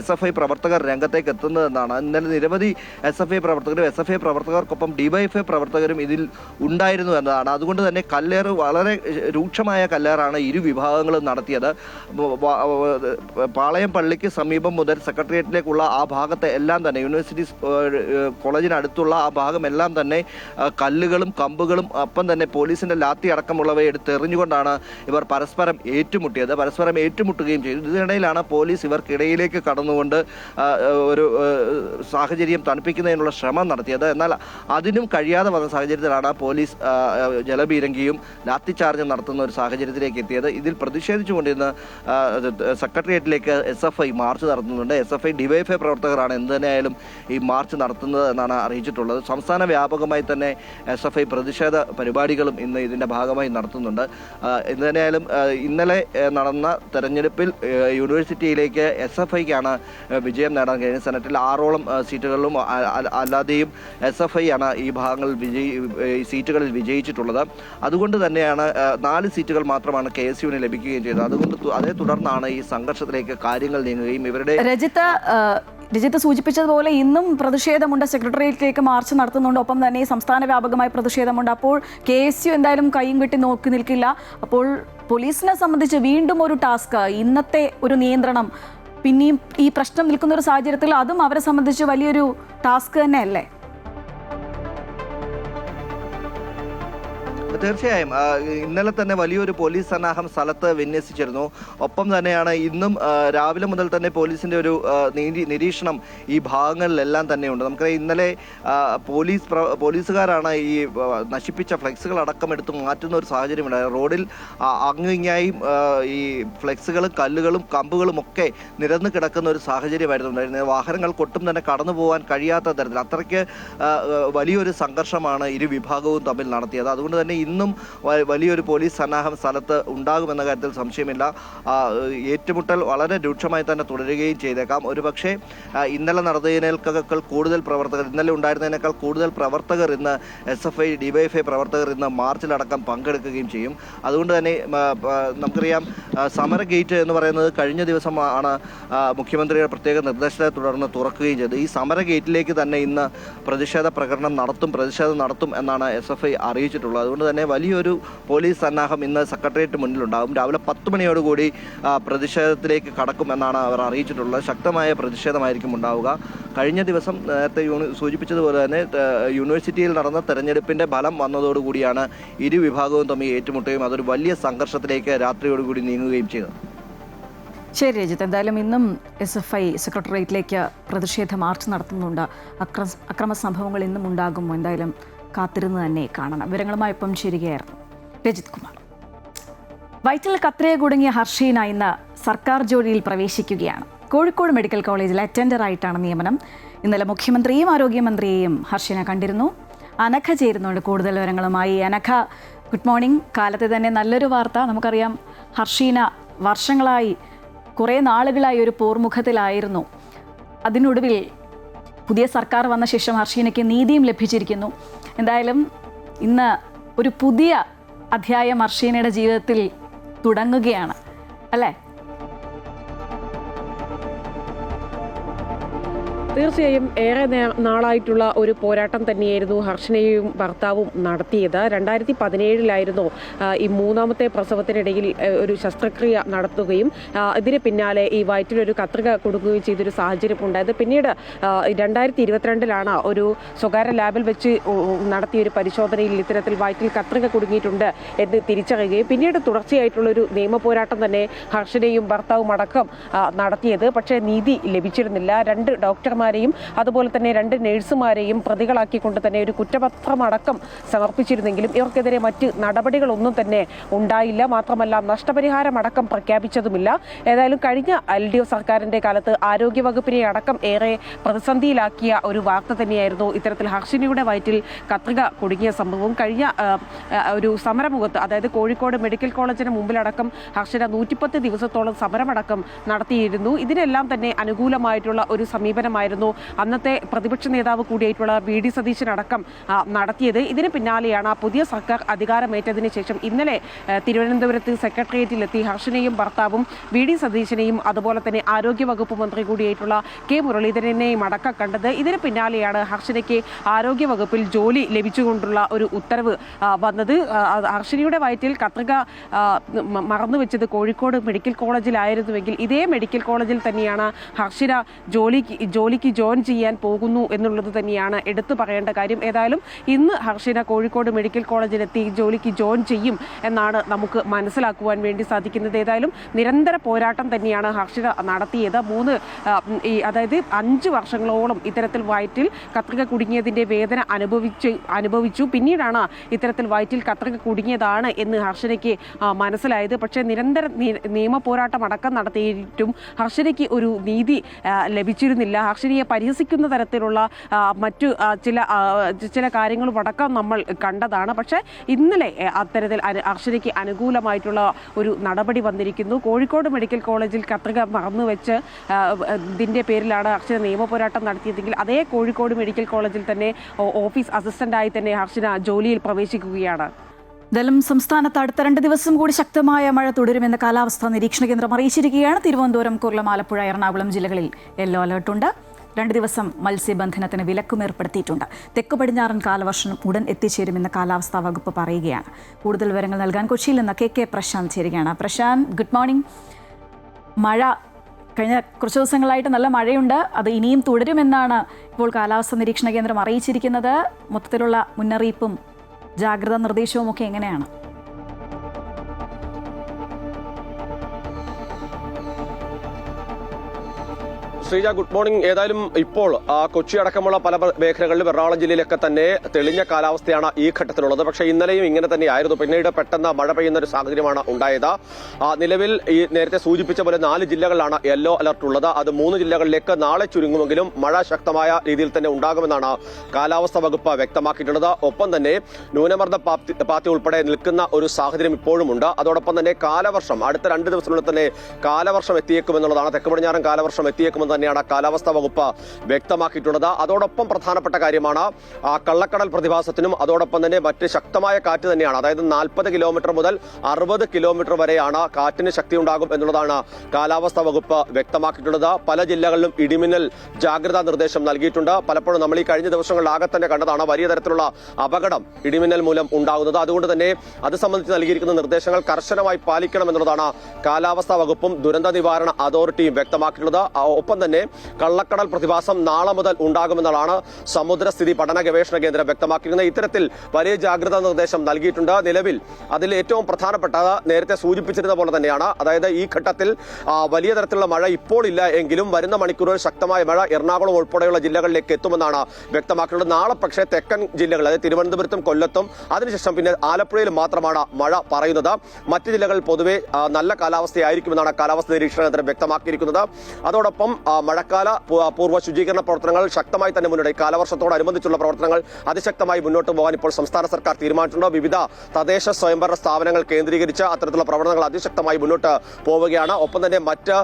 SFI പ്രവർത്തകർ രംഗത്തേക്ക് എത്തുന്നതെന്നാണ്. ഇന്നലെ നിരവധി SFI പ്രവർത്തകരും SFI പ്രവർത്തകർക്കൊപ്പം DYFI പ്രവർത്തകരും ഇതിൽ ഉണ്ടായിരുന്നു എന്നതാണ്. അതുകൊണ്ട് തന്നെ കല്ലേറ് വളരെ രൂക്ഷമായ കല്ലേറാണ് ഇരു വിഭാഗങ്ങളും നടത്തിയത്. പാളയം പള്ളിക്ക് സമീപം മുതൽ സെക്രട്ടേറിയറ്റിലേക്കുള്ള ആ ഭാഗത്തെ എല്ലാം തന്നെ യൂണിവേഴ്സിറ്റി കോളേജിനടുത്തുള്ള ആ ഭാഗം എല്ലാം തന്നെ കല്ലുകളും കമ്പുകളും ഒപ്പം തന്നെ പോലീസിന്റെ ലാത്തി അടക്കമുള്ളവയെ എടുത്തെറിഞ്ഞുകൊണ്ടാണ് ഇവർ പരസ്പരം ഏറ്റുമുട്ടുകയും ചെയ്തു. ഇതിനിടയിലാണ് പോലീസ് ഇവർക്കിടയിലേക്ക് കടന്നുകൊണ്ട് ഒരു സാഹചര്യം തണുപ്പിക്കുന്നതിനുള്ള ശ്രമം നടത്തിയത്. എന്നാൽ അതിനും കഴിയാതെ വന്ന സാഹചര്യത്തിലാണ് പോലീസ് ജലപീരങ്കിയും ലാത്തി ചാർജും നടത്തുന്ന ഒരു സാഹചര്യത്തിലേക്ക് എത്തിയത്. ഇതിൽ പ്രതിഷേധിച്ചുകൊണ്ട് ഇന്ന് സെക്രട്ടേറിയറ്റിലേക്ക് SFI മാർച്ച് നടത്തുന്നുണ്ട്. SFI DYFI പ്രവർത്തകരാണ് എന്ത് തന്നെയായാലും ഈ മാർച്ച് നടത്തുന്നത് എന്നാണ് അറിയിച്ചിട്ടുള്ളത്. സംസ്ഥാന വ്യാപകമായി തന്നെ SFI പ്രതിഷേധ പരിപാടികളും ഇന്ന് ഇതിൻ്റെ ഭാഗമായി നടത്തുന്നുണ്ട്. എന്ത് തന്നെയായാലും ഇന്നലെ നടന്ന തെരഞ്ഞെടുപ്പിൽ യൂണിവേഴ്സിറ്റിയിലേക്ക് SFIക്കാണ് വിജയം നേടാൻ കഴിഞ്ഞത്. സെനറ്റിൽ 6ഓളം സീറ്റുകളിലും അല്ലാതെയും SFI ആണ് ഈ ഭാഗങ്ങളിൽ സീറ്റുകളിൽ വിജയിച്ചിട്ടുള്ളത്. അതുകൊണ്ട് തന്നെയാണ് 4 സീറ്റുകൾ മാത്രമാണ് KSUവിന് ലഭിക്കുകയും ചെയ്തത്. അതുകൊണ്ട് അതേ തുടർന്നാണ് ഈ സംഘർഷത്തിലേക്ക് കാര്യങ്ങൾ നീങ്ങുകയും ഇവരുടെ രജിത്ത് സൂചിപ്പിച്ചതുപോലെ ഇന്നും പ്രതിഷേധമുണ്ട്. സെക്രട്ടേറിയറ്റിലേക്ക് മാർച്ച് നടത്തുന്നുണ്ട്. ഒപ്പം തന്നെ സംസ്ഥാന വ്യാപകമായ പ്രതിഷേധമുണ്ട്. അപ്പോൾ KSU എന്തായാലും കൈയും കെട്ടി നോക്കി നിൽക്കില്ല. അപ്പോൾ പോലീസിനെ സംബന്ധിച്ച് വീണ്ടും ഒരു ടാസ്ക്, ഇന്നത്തെ ഒരു നിയന്ത്രണം പിന്നെയും ഈ പ്രശ്നം നിൽക്കുന്ന ഒരു സാഹചര്യത്തിൽ അതും അവരെ സംബന്ധിച്ച് വലിയൊരു ടാസ്ക് തന്നെയല്ലേ? തീർച്ചയായും ഇന്നലെ തന്നെ വലിയൊരു പോലീസ് സന്നാഹം സ്ഥലത്ത് വിന്യസിച്ചിരുന്നു. ഒപ്പം തന്നെയാണ് ഇന്നും രാവിലെ മുതൽ തന്നെ പോലീസിന്റെ ഒരു നിരീക്ഷണം ഈ ഭാഗങ്ങളിലെല്ലാം തന്നെയുണ്ട്. നമുക്കറിയാം ഇന്നലെ പോലീസുകാരാണ് ഈ നശിപ്പിച്ച ഫ്ലെക്സുകൾ അടക്കം എടുത്ത് മാറ്റുന്ന ഒരു സാഹചര്യമുണ്ടായി. റോഡിൽ അങ്ങിങ്ങായും ഈ ഫ്ലെക്സുകളും കല്ലുകളും കമ്പുകളും ഒക്കെ നിരന്ന് കിടക്കുന്ന ഒരു സാഹചര്യമായിരുന്നു ഉണ്ടായിരുന്നത്. വാഹനങ്ങൾക്ക് ഒട്ടും തന്നെ കടന്നു പോകാൻ കഴിയാത്ത തരത്തിൽ അത്രയ്ക്ക് വലിയൊരു സംഘർഷമാണ് ഇരു വിഭാഗവും തമ്മിൽ നടത്തിയത്. അതുകൊണ്ട് തന്നെ ഇന്നും വലിയൊരു പോലീസ് സന്നാഹം സ്ഥലത്ത് ഉണ്ടാകുമെന്ന കാര്യത്തിൽ സംശയമില്ല. ഏറ്റുമുട്ടൽ വളരെ രൂക്ഷമായി തന്നെ തുടരുകയും ചെയ്തേക്കാം. ഒരുപക്ഷെ ഇന്നലെ നടന്നതിനേക്കാൾ കൂടുതൽ പ്രവർത്തകർ, ഇന്നലെ ഉണ്ടായിരുന്നതിനേക്കാൾ കൂടുതൽ പ്രവർത്തകർ ഇന്ന് SFI DYFI പ്രവർത്തകർ ഇന്ന് മാർച്ചിലടക്കം പങ്കെടുക്കുകയും ചെയ്യും. അതുകൊണ്ട് തന്നെ നമുക്കറിയാം സമര ഗേറ്റ് എന്ന് പറയുന്നത് കഴിഞ്ഞ ദിവസമാണ് മുഖ്യമന്ത്രിയുടെ പ്രത്യേക നിർദ്ദേശത്തെ തുടർന്ന് തുറക്കുകയും ചെയ്തത്. ഈ സമര ഗേറ്റിലേക്ക് തന്നെ ഇന്ന് പ്രതിഷേധം നടത്തും എന്നാണ് SFI അറിയിച്ചിട്ടുള്ളത്. അതുകൊണ്ട് തന്നെ വലിയൊരു പോലീസ് സന്നാഹം ഇന്ന് സെക്രട്ടേറിയറ്റ് മുന്നിലുണ്ടാകും. രാവിലെ 10 മണിയോടുകൂടി പ്രതിഷേധത്തിലേക്ക് കടക്കും എന്നാണ് അവർ അറിയിച്ചിട്ടുള്ളത്. ശക്തമായ പ്രതിഷേധമായിരിക്കും ഉണ്ടാവുക. കഴിഞ്ഞ ദിവസം നേരത്തെ സൂചിപ്പിച്ചതുപോലെ തന്നെ യൂണിവേഴ്സിറ്റിയിൽ നടന്ന തെരഞ്ഞെടുപ്പിന്റെ ഫലം വന്നതോടുകൂടിയാണ് ഇരു വിഭാഗവും തമ്മിൽ ഏറ്റുമുട്ടുകയും അതൊരു വലിയ സംഘർഷത്തിലേക്ക് രാത്രിയോടുകൂടി നീങ്ങുകയും ചെയ്തത്. ശരി രജിത്ത്, എന്തായാലും ഇന്നും SFI സെക്രട്ടേറിയറ്റിലേക്ക് പ്രതിഷേധ മാർച്ച് നടത്തുന്നുണ്ട്. അക്രമ സംഭവങ്ങൾ ഇന്നും ഉണ്ടാകുമോ? എന്തായാലും കാത്തിരുന്ന് തന്നെ കാണണം. വിവരങ്ങളുമായി ഒപ്പം ചേരുകയായിരുന്നു രജിത് കുമാർ. വയറ്റിൽ കത്രിക കുടുങ്ങിയ ഹർഷീന ഇന്ന് സർക്കാർ ജോലിയിൽ പ്രവേശിക്കുകയാണ്. കോഴിക്കോട് മെഡിക്കൽ കോളേജിൽ അറ്റൻഡറായിട്ടാണ് നിയമനം. ഇന്നലെ മുഖ്യമന്ത്രിയെയും ആരോഗ്യമന്ത്രിയെയും ഹർഷീന കണ്ടിരുന്നു. അനഘ ചേരുന്നുണ്ട് കൂടുതൽ വിവരങ്ങളുമായി. Anagha, good morning. കാലത്ത് തന്നെ നല്ലൊരു വാർത്ത. നമുക്കറിയാം ഹർഷീന വർഷങ്ങളായി, കുറേ നാളുകളായി ഒരു പോർമുഖത്തിലായിരുന്നു. അതിനൊടുവിൽ പുതിയ സർക്കാർ വന്ന ശേഷം ഹർഷീനയ്ക്ക് നീതിയും ലഭിച്ചിരിക്കുന്നു. എന്തായാലും ഇന്ന് ഒരു പുതിയ അധ്യായം ഹർഷീനയുടെ ജീവിതത്തിൽ തുടങ്ങുകയാണ് അല്ലേ? തീർച്ചയായും ഏറെ നാളായിട്ടുള്ള ഒരു പോരാട്ടം തന്നെയായിരുന്നു ഹർഷനയും ഭർത്താവും നടത്തിയത്. 2017 ഈ 3ാമത്തെ പ്രസവത്തിനിടയിൽ ഒരു ശസ്ത്രക്രിയ നടത്തുകയും ഇതിന് പിന്നാലെ ഈ വയറ്റിലൊരു കത്രിക കൊടുക്കുകയും ചെയ്തൊരു സാഹചര്യം ഉണ്ടായത്. പിന്നീട് 2022 ഒരു സ്വകാര്യ ലാബിൽ വെച്ച് നടത്തിയൊരു പരിശോധനയിൽ ഇത്തരത്തിൽ വയറ്റിൽ കത്രിക കുടുങ്ങിയിട്ടുണ്ട് എന്ന് തിരിച്ചറിയുകയും പിന്നീട് തുടർച്ചയായിട്ടുള്ളൊരു നിയമ പോരാട്ടം തന്നെ ഹർഷനയും ഭർത്താവും അടക്കം നടത്തിയത്. പക്ഷേ നീതി ലഭിച്ചിരുന്നില്ല. 2 ഡോക്ടർമാർ അതുപോലെ തന്നെ 2 നഴ്സുമാരെയും പ്രതികളാക്കിക്കൊണ്ട് തന്നെ ഒരു കുറ്റപത്രമടക്കം സമർപ്പിച്ചിരുന്നെങ്കിലും ഇവർക്കെതിരെ മറ്റ് നടപടികളൊന്നും തന്നെ ഉണ്ടായില്ല. മാത്രമല്ല നഷ്ടപരിഹാരമടക്കം പ്രഖ്യാപിച്ചതുമില്ല. ഏതായാലും കഴിഞ്ഞ LDF സർക്കാരിന്റെ കാലത്ത് ആരോഗ്യവകുപ്പിനെ അടക്കം ഏറെ പ്രതിസന്ധിയിലാക്കിയ ഒരു വാർത്ത തന്നെയായിരുന്നു ഇത്തരത്തിൽ ഹർഷിനയുടെ വയറ്റിൽ കത്രിക കുടുങ്ങിയ സംഭവം. കഴിഞ്ഞ ഒരു സമരമുഖത്ത്, അതായത് കോഴിക്കോട് മെഡിക്കൽ കോളേജിന് മുമ്പിലടക്കം ഹർഷിന 110 ദിവസത്തോളം സമരമടക്കം നടത്തിയിരുന്നു. ഇതിനെല്ലാം തന്നെ അനുകൂലമായിട്ടുള്ള ഒരു സമീപനമായിരുന്നു തന്നെയായിരുന്നു അന്നത്തെ പ്രതിപക്ഷ നേതാവ് കൂടിയായിട്ടുള്ള VD സതീശൻ അടക്കം നടത്തിയത്. ഇതിന് പിന്നാലെയാണ് പുതിയ സർക്കാർ അധികാരമേറ്റതിന് ശേഷം ഇന്നലെ തിരുവനന്തപുരത്ത് സെക്രട്ടേറിയറ്റിലെത്തി ഹർഷനെയും ഭർത്താവും VD സതീശനെയും അതുപോലെ തന്നെ ആരോഗ്യവകുപ്പ് മന്ത്രി കൂടിയായിട്ടുള്ള K മുരളീധരനെയും അടക്കം കണ്ടത്. ഇതിന് പിന്നാലെയാണ് ഹർഷനയ്ക്ക് ആരോഗ്യവകുപ്പിൽ ജോലി ലഭിച്ചുകൊണ്ടുള്ള ഒരു ഉത്തരവ് വന്നത്. ഹർഷനയുടെ വയറ്റിൽ കത്രിക മറന്നുവെച്ചത് കോഴിക്കോട് മെഡിക്കൽ കോളേജിലായിരുന്നുവെങ്കിൽ ഇതേ മെഡിക്കൽ കോളേജിൽ തന്നെയാണ് ഹർഷിന ജോലിക്ക് ജോയിൻ ചെയ്യാൻ പോകുന്നു എന്നുള്ളത് തന്നെയാണ് എടുത്തു പറയേണ്ട കാര്യം. ഏതായാലും ഇന്ന് ഹർഷിന കോഴിക്കോട് മെഡിക്കൽ കോളേജിലെത്തി ജോലിക്ക് ജോയിൻ ചെയ്യും എന്നാണ് നമുക്ക് മനസ്സിലാക്കുവാൻ വേണ്ടി സാധിക്കുന്നത്. ഏതായാലും നിരന്തര പോരാട്ടം തന്നെയാണ് ഹർഷിന നടത്തിയത്. അതായത് 5 വർഷങ്ങളോളം ഇത്തരത്തിൽ വയറ്റിൽ കത്രിക കുടുങ്ങിയതിന്റെ വേദന അനുഭവിച്ചു. പിന്നീടാണ് ഇത്തരത്തിൽ വയറ്റിൽ കത്രിക കുടുങ്ങിയതാണ് എന്ന് ഹർഷനയ്ക്ക് മനസ്സിലായത്. പക്ഷേ നിരന്തര നിയമ പോരാട്ടം അടക്കം നടത്തിയിട്ടും ഹർഷനയ്ക്ക് ഒരു നീതി ലഭിച്ചിരുന്നില്ല. ഹർഷനയെ പരിഹസിക്കുന്ന തരത്തിലുള്ള മറ്റു ചില കാര്യങ്ങളും അടക്കം നമ്മൾ കണ്ടതാണ്. പക്ഷേ ഇന്നലെ അത്തരത്തിൽ ഹർഷനയ്ക്ക് അനുകൂലമായിട്ടുള്ള ഒരു നടപടി വന്നിരിക്കുന്നു. കോഴിക്കോട് മെഡിക്കൽ കോളേജിൽ കത്രിക മറന്നുവെച്ച് ഇതിന്റെ പേരിലാണ് ഹർഷന നിയമ പോരാട്ടം നടത്തിയതെങ്കിൽ അതേ കോഴിക്കോട് മെഡിക്കൽ കോളേജിൽ തന്നെ ഓഫീസ് അസിസ്റ്റന്റായി തന്നെ ഹർഷന ജോലിയിൽ പ്രവേശിക്കുകയാണ്. എന്തായാലും സംസ്ഥാനത്ത് അടുത്ത 2 ദിവസം കൂടി ശക്തമായ മഴ തുടരുമെന്ന് കാലാവസ്ഥാ നിരീക്ഷണ കേന്ദ്രം അറിയിച്ചിരിക്കുകയാണ്. തിരുവനന്തപുരം, കൊല്ലം, ആലപ്പുഴ, എറണാകുളം ജില്ലകളിൽ യെല്ലോ അലർട്ടുണ്ട്. 2 ദിവസം മത്സ്യബന്ധനത്തിന് വിലക്കും ഏർപ്പെടുത്തിയിട്ടുണ്ട്. തെക്ക് പടിഞ്ഞാറൻ കാലവർഷം ഉടൻ എത്തിച്ചേരുമെന്ന് കാലാവസ്ഥാ വകുപ്പ് പറയുകയാണ്. കൂടുതൽ വിവരങ്ങൾ നൽകാൻ കൊച്ചിയിൽ നിന്ന് KK പ്രശാന്ത് ചേരുകയാണ്. Prashanth, good morning. മഴ കഴിഞ്ഞ കുറച്ച് ദിവസങ്ങളായിട്ട് നല്ല മഴയുണ്ട്. അത് ഇനിയും തുടരുമെന്നാണ് ഇപ്പോൾ കാലാവസ്ഥാ നിരീക്ഷണ കേന്ദ്രം അറിയിച്ചിരിക്കുന്നത്. മൊത്തത്തിലുള്ള മുന്നറിയിപ്പും ജാഗ്രതാ നിർദ്ദേശവും ഒക്കെ എങ്ങനെയാണ്? Sreeja, good morning. ഏതായാലും ഇപ്പോൾ കൊച്ചി അടക്കമുള്ള പല മേഖലകളിലും എറണാകുളം ജില്ലയിലൊക്കെ തന്നെ തെളിഞ്ഞ കാലാവസ്ഥയാണ് ഈ ഘട്ടത്തിലുള്ളത്. പക്ഷേ ഇന്നലെയും ഇങ്ങനെ തന്നെയായിരുന്നു. പിന്നീട് പെട്ടെന്ന് മഴ പെയ്യുന്ന ഒരു സാഹചര്യമാണ് ഉണ്ടായത്. നിലവിൽ ഈ നേരത്തെ സൂചിപ്പിച്ച പോലെ 4 ജില്ലകളിലാണ് യെല്ലോ അലർട്ട് ഉള്ളത്. അത് 3 ജില്ലകളിലേക്ക് നാളെ ചുരുങ്ങുമെങ്കിലും മഴ ശക്തമായ രീതിയിൽ തന്നെ ഉണ്ടാകുമെന്നാണ് കാലാവസ്ഥാ വകുപ്പ് വ്യക്തമാക്കിയിട്ടുള്ളത്. ഒപ്പം തന്നെ ന്യൂനമർദ്ദ പാത്തി ഉൾപ്പെടെ നിൽക്കുന്ന ഒരു സാഹചര്യം ഇപ്പോഴും ഉണ്ട്. അതോടൊപ്പം തന്നെ കാലവർഷം അടുത്ത 2 ദിവസത്തിനുള്ളിൽ തന്നെ കാലവർഷം എത്തിയേക്കുമെന്നുള്ളതാണ്. തെക്ക് പടിഞ്ഞാറൻ കാലവർഷം എത്തിയേക്കുമെന്ന് തന്നെയാണ് കാലാവസ്ഥാ വകുപ്പ് വ്യക്തമാക്കിയിട്ടുള്ളത്. അതോടൊപ്പം പ്രധാനപ്പെട്ട കാര്യമാണ് കള്ളക്കടൽ പ്രതിഭാസത്തിനും അതോടൊപ്പം തന്നെ മറ്റ് ശക്തമായ കാറ്റ് തന്നെയാണ്. അതായത് 40 കിലോമീറ്റർ മുതൽ 60 കിലോമീറ്റർ വരെയാണ് കാറ്റിന് ശക്തി ഉണ്ടാകും എന്നുള്ളതാണ് കാലാവസ്ഥാ വകുപ്പ് വ്യക്തമാക്കിയിട്ടുള്ളത്. പല ജില്ലകളിലും ഇടിമിന്നൽ ജാഗ്രതാ നിർദ്ദേശം നൽകിയിട്ടുണ്ട്. പലപ്പോഴും നമ്മൾ ഈ കഴിഞ്ഞ ദിവസങ്ങളിലാകെ തന്നെ കണ്ടതാണ് വലിയ തരത്തിലുള്ള അപകടം ഇടിമിന്നൽ മൂലം ഉണ്ടാകുന്നത്. അതുകൊണ്ട് തന്നെ അത് സംബന്ധിച്ച് നൽകിയിരിക്കുന്ന നിർദ്ദേശങ്ങൾ കർശനമായി പാലിക്കണം എന്നുള്ളതാണ് കാലാവസ്ഥാ വകുപ്പും ദുരന്ത നിവാരണ അതോറിറ്റിയും വ്യക്തമാക്കിയിട്ടുള്ളത്. ഒപ്പം തന്നെ കള്ളക്കടൽ പ്രതിഭാസം നാളെ മുതൽ ഉണ്ടാകുമെന്നാണ് സമുദ്രസ്ഥിതി പഠന ഗവേഷണ കേന്ദ്രം വ്യക്തമാക്കിയിരിക്കുന്നത്. ഇത്തരത്തിൽ വലിയ ജാഗ്രതാ നിർദ്ദേശം നൽകിയിട്ടുണ്ട്. നിലവിൽ അതിൽ ഏറ്റവും പ്രധാനപ്പെട്ടത് നേരത്തെ സൂചിപ്പിച്ചിരുന്ന പോലെ തന്നെയാണ്. അതായത് ഈ ഘട്ടത്തിൽ വലിയ തരത്തിലുള്ള മഴ ഇപ്പോൾ ഇല്ല എങ്കിലും വരുന്ന മണിക്കൂറുകൾ ശക്തമായ മഴ എറണാകുളം ഉൾപ്പെടെയുള്ള ജില്ലകളിലേക്ക് എത്തുമെന്നാണ് വ്യക്തമാക്കിയിട്ടുള്ളത്. നാളെ പക്ഷേ തെക്കൻ ജില്ലകൾ അതായത് തിരുവനന്തപുരത്തും കൊല്ലത്തും അതിനുശേഷം പിന്നെ ആലപ്പുഴയിലും മാത്രമാണ് മഴ പറയുന്നത്. മറ്റ് ജില്ലകളിൽ പൊതുവെ നല്ല കാലാവസ്ഥയായിരിക്കുമെന്നാണ് കാലാവസ്ഥാ നിരീക്ഷണ കേന്ദ്രം വ്യക്തമാക്കിയിരിക്കുന്നത്. അതോടൊപ്പം മഴക്കാല പൂർവ്വ ശുചീകരണ പ്രവർത്തനങ്ങൾ ശക്തമായി തന്നെ മുന്നോട്ട് കാലവർഷത്തോടനുബന്ധിച്ചുള്ള പ്രവർത്തനങ്ങൾ അതിശക്തമായി മുന്നോട്ട് പോകാൻ ഇപ്പോൾ സംസ്ഥാന സർക്കാർ തീരുമാനിച്ചിട്ടുണ്ട്. വിവിധ തദ്ദേശ സ്വയംഭരണ സ്ഥാപനങ്ങൾ കേന്ദ്രീകരിച്ച് അത്തരത്തിലുള്ള പ്രവർത്തനങ്ങൾ അതിശക്തമായി മുന്നോട്ട് പോവുകയാണ്. ഒപ്പം തന്നെ മറ്റ്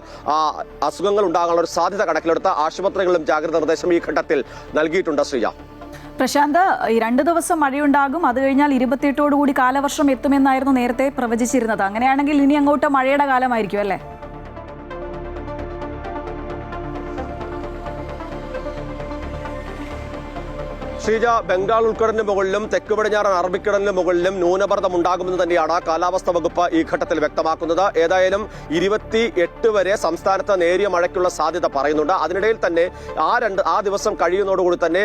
അസുഖങ്ങൾ ഉണ്ടാകാനുള്ള ഒരു സാധ്യത കണക്കിലെടുത്ത് ആശുപത്രികളിലും ജാഗ്രതാ നിർദ്ദേശം ഈ ഘട്ടത്തിൽ നൽകിയിട്ടുണ്ട്. ശ്രീജ, പ്രശാന്ത്, ഈ 2 ദിവസം മഴയുണ്ടാകും, അത് കഴിഞ്ഞാൽ 28ഓടുകൂടി കാലവർഷം എത്തുമെന്നായിരുന്നു നേരത്തെ പ്രവചിച്ചിരുന്നത്. അങ്ങനെയാണെങ്കിൽ ഇനി അങ്ങോട്ട് മഴയുടെ കാലമായിരിക്കും അല്ലേ? ശ്രീജ, ബംഗാൾ ഉൾക്കടലിന് മുകളിലും തെക്ക് പടിഞ്ഞാറൻ അറബിക്കടലിന് മുകളിലും ന്യൂനമർദ്ദം ഉണ്ടാകുമെന്ന് തന്നെയാണ് കാലാവസ്ഥാ വകുപ്പ് ഈ ഘട്ടത്തിൽ വ്യക്തമാക്കുന്നത്. ഏതായാലും 28 വരെ സംസ്ഥാനത്ത് നേരിയ മഴയ്ക്കുള്ള സാധ്യത പറയുന്നുണ്ട്. അതിനിടയിൽ തന്നെ ആ ദിവസം കഴിയുന്നതോടുകൂടി തന്നെ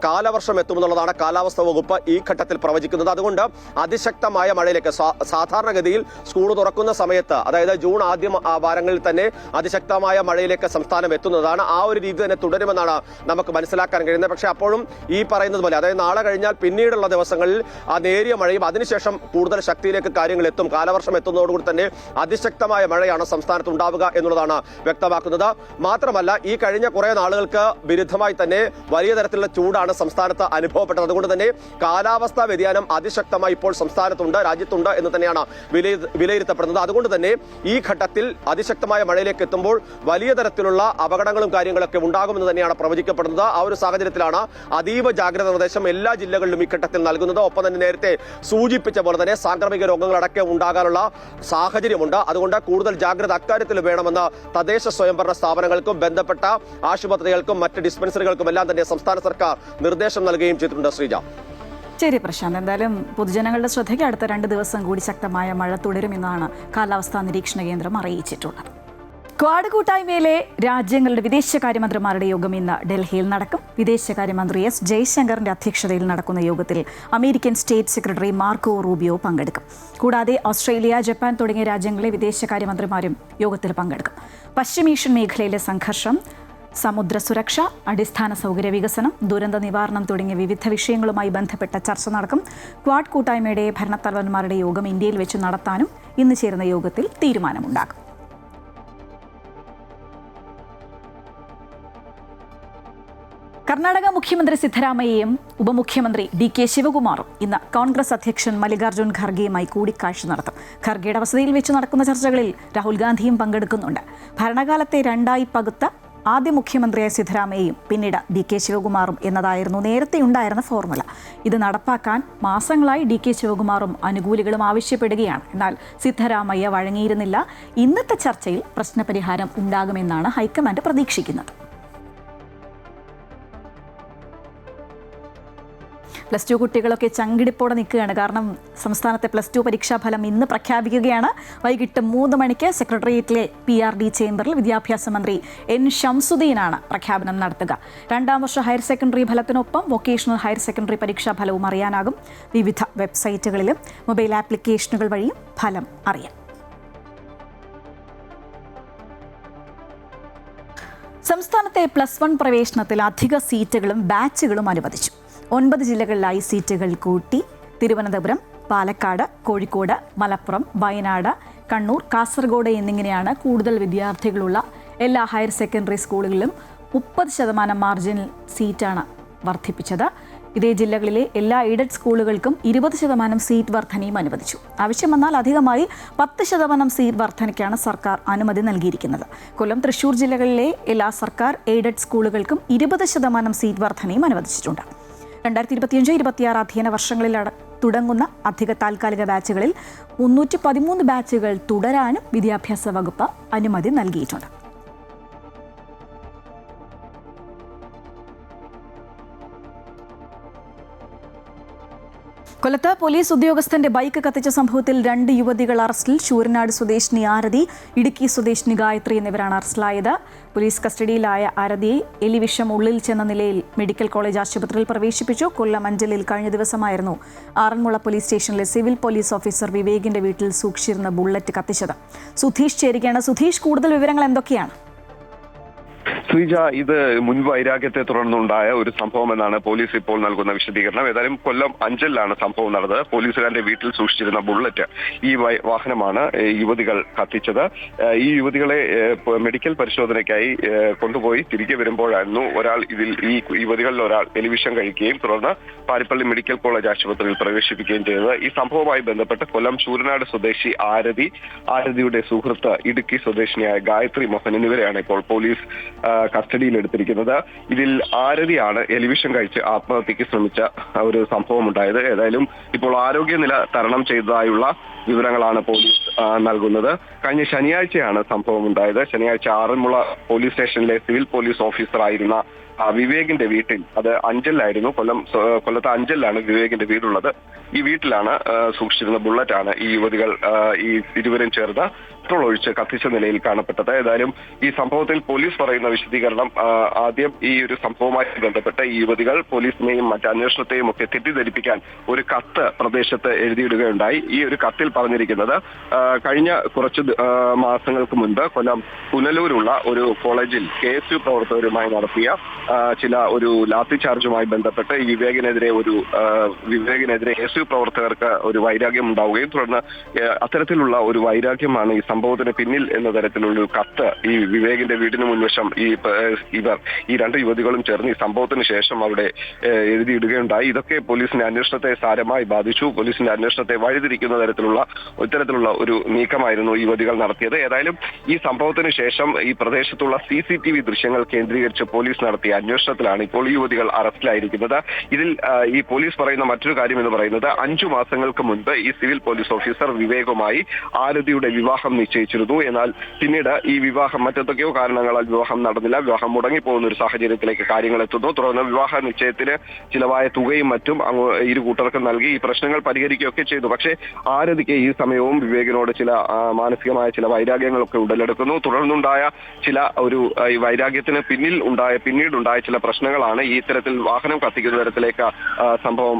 കാലവർഷം എത്തുമെന്നുള്ളതാണ് കാലാവസ്ഥാ വകുപ്പ് ഈ ഘട്ടത്തിൽ പ്രവചിക്കുന്നത്. അതുകൊണ്ട് അതിശക്തമായ മഴയിലേക്ക് സാധാരണഗതിയിൽ സ്കൂൾ തുറക്കുന്ന സമയത്ത് അതായത് ജൂൺ ആദ്യ വാരങ്ങളിൽ തന്നെ അതിശക്തമായ മഴയിലേക്ക് സംസ്ഥാനം എത്തുന്നതാണ്. ആ ഒരു രീതി തന്നെ തുടരുമെന്നാണ് നമുക്ക് മനസ്സിലാക്കാൻ കഴിയുന്നത്. പക്ഷേ അപ്പോഴും ഈ പറയുന്നത് പോലെ, അതായത് നാളെ കഴിഞ്ഞാൽ പിന്നീടുള്ള ദിവസങ്ങളിൽ ആ നേരിയ മഴയും അതിനുശേഷം കൂടുതൽ ശക്തിയിലേക്ക് കാര്യങ്ങൾ എത്തും. കാലവർഷം എത്തുന്നതോടുകൂടി തന്നെ അതിശക്തമായ മഴയാണ് സംസ്ഥാനത്ത് ഉണ്ടാവുക എന്നുള്ളതാണ് വ്യക്തമാക്കുന്നത്. മാത്രമല്ല, ഈ കഴിഞ്ഞ കുറെ നാളുകൾക്ക് വിരുദ്ധമായി തന്നെ വലിയ തരത്തിലുള്ള ചൂടാണ് സംസ്ഥാനത്ത് അനുഭവപ്പെട്ടത്. അതുകൊണ്ട് തന്നെ കാലാവസ്ഥാ വ്യതിയാനം അതിശക്തമായി ഇപ്പോൾ സംസ്ഥാനത്തുണ്ട്, രാജ്യത്തുണ്ട് എന്ന് തന്നെയാണ് വിലയിരുത്തപ്പെടുന്നത്. അതുകൊണ്ട് തന്നെ ഈ ഘട്ടത്തിൽ അതിശക്തമായ മഴയിലേക്ക് എത്തുമ്പോൾ വലിയ തരത്തിലുള്ള അപകടങ്ങളും കാര്യങ്ങളൊക്കെ ഉണ്ടാകുമെന്ന് തന്നെയാണ് പ്രവചിക്കപ്പെടുന്നത്. ആ ഒരു സാഹചര്യത്തിലാണ് അതീവ ജാഗ്രത നിർദ്ദേശം എല്ലാ ജില്ലകളിലും ഈ ഘട്ടത്തിൽ നൽകുന്നത്. ഒപ്പം തന്നെ നേരത്തെ സൂചിപ്പിച്ച പോലെ തന്നെ സാംക്രമിക രോഗങ്ങളടക്കം ഉണ്ടാകാനുള്ള സാഹചര്യമുണ്ട്. അതുകൊണ്ട് കൂടുതൽ ജാഗ്രത അക്കാര്യത്തിൽ വേണമെന്ന് തദ്ദേശ സ്വയംഭരണ സ്ഥാപനങ്ങൾക്കും ബന്ധപ്പെട്ട ആശുപത്രികൾക്കും മറ്റ് ഡിസ്പെൻസറികൾക്കും എല്ലാം തന്നെ സംസ്ഥാന സർക്കാർ നിർദ്ദേശം നൽകുകയും ചെയ്തിട്ടുണ്ട്. ശ്രീജ. ശരി പ്രശാന്ത്, എന്തായാലും പൊതുജനങ്ങളുടെ ശ്രദ്ധയ്ക്ക് അടുത്ത 2 ദിവസം കൂടി ശക്തമായ മഴ തുടരുമെന്നാണ് കാലാവസ്ഥാ നിരീക്ഷണ കേന്ദ്രം അറിയിച്ചിട്ടുള്ളത്. ക്വാഡ് കൂട്ടായ്മയിലെ രാജ്യങ്ങളുടെ വിദേശകാര്യമന്ത്രിമാരുടെ യോഗം ഇന്ന് ഡൽഹിയിൽ നടക്കും. വിദേശകാര്യമന്ത്രി എസ് ജയശങ്കറിന്റെ അധ്യക്ഷതയിൽ നടക്കുന്ന യോഗത്തിൽ American state secretary Marco Rubio പങ്കെടുക്കും. കൂടാതെ ഓസ്ട്രേലിയ, ജപ്പാൻ തുടങ്ങിയ രാജ്യങ്ങളിലെ വിദേശകാര്യമന്ത്രിമാരും യോഗത്തിൽ പങ്കെടുക്കും. പശ്ചിമേഷ്യൻ മേഖലയിലെ സംഘർഷം, സമുദ്ര സുരക്ഷ, അടിസ്ഥാന സൗകര്യ വികസനം, ദുരന്ത നിവാരണം തുടങ്ങിയ വിവിധ വിഷയങ്ങളുമായി ബന്ധപ്പെട്ട ചർച്ച നടക്കും. ക്വാഡ് കൂട്ടായ്മയുടെ ഭരണത്തലവന്മാരുടെ യോഗം ഇന്ത്യയിൽ വെച്ച് നടത്താനും ഇന്ന് ചേരുന്ന യോഗത്തിൽ തീരുമാനമുണ്ടാകും. കർണാടക മുഖ്യമന്ത്രി സിദ്ധരാമയ്യയും ഉപമുഖ്യമന്ത്രി DK ശിവകുമാറും ഇന്ന് കോൺഗ്രസ് അധ്യക്ഷൻ മല്ലികാർജ്ജുൻ ഖർഗെയുമായി കൂടിക്കാഴ്ച നടത്തും. ഖർഗെയുടെ വസതിയിൽ വെച്ച് നടക്കുന്ന ചർച്ചകളിൽ രാഹുൽ ഗാന്ധിയും പങ്കെടുക്കുന്നുണ്ട്. ഭരണകാലത്തെ 2ആയി പകുത്ത ആദ്യ മുഖ്യമന്ത്രിയായ സിദ്ധരാമയ്യയും പിന്നീട് DK ശിവകുമാറും എന്നതായിരുന്നു നേരത്തെ ഉണ്ടായിരുന്ന ഫോർമുല. ഇത് നടപ്പാക്കാൻ മാസങ്ങളായി DK ശിവകുമാറും അനുകൂലികളും ആവശ്യപ്പെടുകയാണ്. എന്നാൽ സിദ്ധരാമയ്യ വഴങ്ങിയിരുന്നില്ല. ഇന്നത്തെ ചർച്ചയിൽ പ്രശ്നപരിഹാരം ഉണ്ടാകുമെന്നാണ് ഹൈക്കമാൻഡ് പ്രതീക്ഷിക്കുന്നത്. +2 കുട്ടികളൊക്കെ ചങ്കിടിപ്പോടെ നിൽക്കുകയാണ്. കാരണം സംസ്ഥാനത്തെ +2 പരീക്ഷാഫലം ഇന്ന് പ്രഖ്യാപിക്കുകയാണ്. വൈകിട്ട് 3 മണിക്ക് സെക്രട്ടേറിയറ്റിലെ PRD ചേംബറിൽ വിദ്യാഭ്യാസ മന്ത്രി N ഷംസുദ്ദീനാണ് പ്രഖ്യാപനം നടത്തുക. 2ാം വർഷ ഹയർ സെക്കൻഡറി ഫലത്തിനൊപ്പം വൊക്കേഷണൽ ഹയർ സെക്കൻഡറി പരീക്ഷാഫലവും അറിയാനാകും. വിവിധ വെബ്സൈറ്റുകളിലും മൊബൈൽ ആപ്ലിക്കേഷനുകൾ വഴിയും ഫലം അറിയാം. സംസ്ഥാനത്തെ +1 പ്രവേശനത്തിൽ അധിക സീറ്റുകളും ബാച്ചുകളും അനുവദിച്ചു. 9 ജില്ലകളിലായി സീറ്റുകൾ കൂട്ടി. തിരുവനന്തപുരം, പാലക്കാട്, കോഴിക്കോട്, മലപ്പുറം, വയനാട്, കണ്ണൂർ, കാസർഗോഡ് എന്നിങ്ങനെയാണ് കൂടുതൽ വിദ്യാർത്ഥികളുള്ള എല്ലാ ഹയർ സെക്കൻഡറി സ്കൂളുകളിലും 30% മാർജിനൽ സീറ്റാണ് വർദ്ധിപ്പിച്ചത്. ഇതേ ജില്ലകളിലെ എല്ലാ എയ്ഡഡ് സ്കൂളുകൾക്കും 20% സീറ്റ് വർധനയും അനുവദിച്ചു. ആവശ്യം വന്നാൽ അധികമായി 10% സീറ്റ് വർധനയ്ക്കാണ് സർക്കാർ അനുമതി നൽകിയിരിക്കുന്നത്. കൊല്ലം, തൃശൂർ ജില്ലകളിലെ എല്ലാ സർക്കാർ എയ്ഡഡ് സ്കൂളുകൾക്കും 20% സീറ്റ് വർധനയും അനുവദിച്ചിട്ടുണ്ട്. 2025-26 അധ്യയന വർഷങ്ങളിൽ തുടങ്ങുന്ന അധിക താൽക്കാലിക ബാച്ചുകളിൽ 313 ബാച്ചുകൾ തുടരാനും വിദ്യാഭ്യാസ വകുപ്പ് അനുമതി നൽകിയിട്ടുണ്ട്. കൊല്ലത്ത് പോലീസ് ഉദ്യോഗസ്ഥന്റെ ബൈക്ക് കത്തിച്ച സംഭവത്തിൽ 2 യുവതികൾ അറസ്റ്റിൽ. ശൂരനാട് സ്വദേശിനി ആരതി, ഇടുക്കി സ്വദേശിനി ഗായത്രി എന്നിവരാണ് അറസ്റ്റിലായത്. പോലീസ് കസ്റ്റഡിയിലായ ആരതിയെ എലിവിഷം ഉള്ളിൽ ചെന്ന നിലയിൽ മെഡിക്കൽ കോളേജ് ആശുപത്രിയിൽ പ്രവേശിപ്പിച്ചു. കൊല്ലം അഞ്ചലിൽ കഴിഞ്ഞ ദിവസമായിരുന്നു ആറന്മുള പോലീസ് സ്റ്റേഷനിലെ സിവിൽ പോലീസ് ഓഫീസർ വിവേകിന്റെ വീട്ടിൽ സൂക്ഷിച്ചിരുന്ന ബുള്ളറ്റ് കത്തിച്ചത്. സുധീഷ് ചേരുകയാണ്. സുധീഷ്, കൂടുതൽ വിവരങ്ങൾ എന്തൊക്കെയാണ്? ശ്രീജ, ഇത് മുൻ വൈരാഗ്യത്തെ തുടർന്നുണ്ടായ ഒരു സംഭവം എന്നാണ് പോലീസ് ഇപ്പോൾ നൽകുന്ന വിശദീകരണം. ഏതായാലും കൊല്ലം അഞ്ചലിലാണ് സംഭവം നടന്നത്. പോലീസുകാരന്റെ വീട്ടിൽ സൂക്ഷിച്ചിരുന്ന ബുള്ളറ്റ്, ഈ വാഹനമാണ് യുവതികൾ കത്തിച്ചത്. ഈ യുവതികളെ മെഡിക്കൽ പരിശോധനയ്ക്കായി കൊണ്ടുപോയി തിരികെ വരുമ്പോഴായിരുന്നു ഈ യുവതികളിൽ ഒരാൾ എലിവിഷം കഴിക്കുകയും തുടർന്ന് പാരിപ്പള്ളി മെഡിക്കൽ കോളേജ് ആശുപത്രിയിൽ പ്രവേശിപ്പിക്കുകയും ചെയ്തത്. ഈ സംഭവവുമായി ബന്ധപ്പെട്ട് കൊല്ലം ശൂരനാട് സ്വദേശി ആരതിയുടെ സുഹൃത്ത് ഇടുക്കി സ്വദേശിനിയായ ഗായത്രി മോഹൻ എന്നിവരെയാണ് ഇപ്പോൾ പോലീസ് കസ്റ്റഡിയിലെടുത്തിരിക്കുന്നത്. ഇതിൽ ആരതിയാണ് എലിവിഷൻ കഴിച്ച് ആത്മഹത്യക്ക് ശ്രമിച്ച ഒരു സംഭവം ഉണ്ടായത്. ഏതായാലും ഇപ്പോൾ ആരോഗ്യനില തരണം ചെയ്തതായുള്ള വിവരങ്ങളാണ് പോലീസ് നൽകുന്നത്. കഴിഞ്ഞ ശനിയാഴ്ചയാണ് സംഭവം ഉണ്ടായത്. ശനിയാഴ്ച ആറന്മുള പോലീസ് സ്റ്റേഷനിലെ സിവിൽ പോലീസ് ഓഫീസറായിരുന്ന വിവേകിന്റെ വീട്ടിൽ, അത് അഞ്ചലിലായിരുന്നു, കൊല്ലത്ത് അഞ്ചലിലാണ് വിവേകിന്റെ വീടുള്ളത്. ഈ വീട്ടിലാണ് സൂക്ഷിച്ചിരുന്ന ബുള്ളറ്റാണ് ഈ യുവതികൾ ഇരുവരും ചേർന്ന് പെട്രോൾ ഒഴിച്ച് കത്തിച്ച നിലയിൽ കാണപ്പെട്ടത്. ഏതായാലും ഈ സംഭവത്തിൽ പോലീസ് പറയുന്ന വിശദീകരണം, ആദ്യം ഈ ഒരു സംഭവവുമായി ബന്ധപ്പെട്ട് ഈ യുവതികൾ പോലീസിനെയും മറ്റ് അന്വേഷണത്തെയും ഒക്കെ തെറ്റിദ്ധരിപ്പിക്കാൻ ഒരു കത്ത് പ്രദേശത്ത് എഴുതിയിടുകയുണ്ടായി. ഈ ഒരു കത്തിൽ പറഞ്ഞിരിക്കുന്നത്, കഴിഞ്ഞ കുറച്ച് മാസങ്ങൾക്ക് മുൻപ് കൊല്ലം പുനലൂരുള്ള ഒരു കോളേജിൽ KSU പ്രവർത്തകരുമായി നടത്തിയ ചില ഒരു ലാത്തി ചാർജുമായി ബന്ധപ്പെട്ട് ഈ വിവേകിനെതിരെ KSU പ്രവർത്തകർക്ക് ഒരു വൈരാഗ്യം ഉണ്ടാവുകയും തുടർന്ന് അത്തരത്തിലുള്ള ഒരു വൈരാഗ്യമാണ് ഈ സംഭവത്തിന് പിന്നിൽ എന്ന തരത്തിലുള്ള ഒരു കത്ത് ഈ വിവേകിന്റെ വീടിന് മുൻവശം ഈ രണ്ട് യുവതികളും ചേർന്ന് ഈ സംഭവത്തിന് ശേഷം അവിടെ എഴുതിയിടുകയുണ്ടായി. ഇതൊക്കെ പോലീസിന്റെ അന്വേഷണത്തെ സാരമായി ബാധിച്ചു. പോലീസിന്റെ അന്വേഷണത്തെ വഴിതിരിക്കുന്ന ഇത്തരത്തിലുള്ള ഒരു നീക്കമായിരുന്നു യുവതികൾ നടത്തിയത്. ഏതായാലും ഈ സംഭവത്തിന് ശേഷം ഈ പ്രദേശത്തുള്ള CCTV ദൃശ്യങ്ങൾ കേന്ദ്രീകരിച്ച് പോലീസ് നടത്തിയ അന്വേഷണത്തിലാണ് ഇപ്പോൾ ഈ യുവതികൾ അറസ്റ്റിലായിരിക്കുന്നത്. ഇതിൽ ഈ പോലീസ് പറയുന്ന മറ്റൊരു കാര്യം എന്ന് പറയുന്നത് 5 മാസങ്ങൾക്ക് മുൻപ് ഈ സിവിൽ പോലീസ് ഓഫീസർ വിവേകുമായി ആരതിയുടെ വിവാഹം നിശ്ചയിച്ചിരുന്നു. എന്നാൽ പിന്നീട് ഈ വിവാഹം മറ്റെന്തൊക്കെയോ കാരണങ്ങളാൽ വിവാഹം നടന്നില്ല. വിവാഹം മുടങ്ങിപ്പോകുന്ന ഒരു സാഹചര്യത്തിലേക്ക് കാര്യങ്ങൾ എത്തുന്നു. തുടർന്ന് വിവാഹ നിശ്ചയത്തിന് ചിലവായ തുകയും മറ്റും ഇരു കൂട്ടർക്കും നൽകി ഈ പ്രശ്നങ്ങൾ പരിഹരിക്കുകയൊക്കെ ചെയ്തു. പക്ഷേ ആരതിക്ക് ഈ സമയവും വിവേകിനോട് ചില മാനസികമായ ചില വൈരാഗ്യങ്ങളൊക്കെ ഉടലെടുക്കുന്നു. തുടർന്നുണ്ടായ ചില ഈ വൈരാഗ്യത്തിന് പിന്നീടുണ്ടായ ചില പ്രശ്നങ്ങളാണ് ഈ ഇത്തരത്തിൽ വാഹനം കത്തിക്കുന്ന തരത്തിലേക്ക് സംഭവം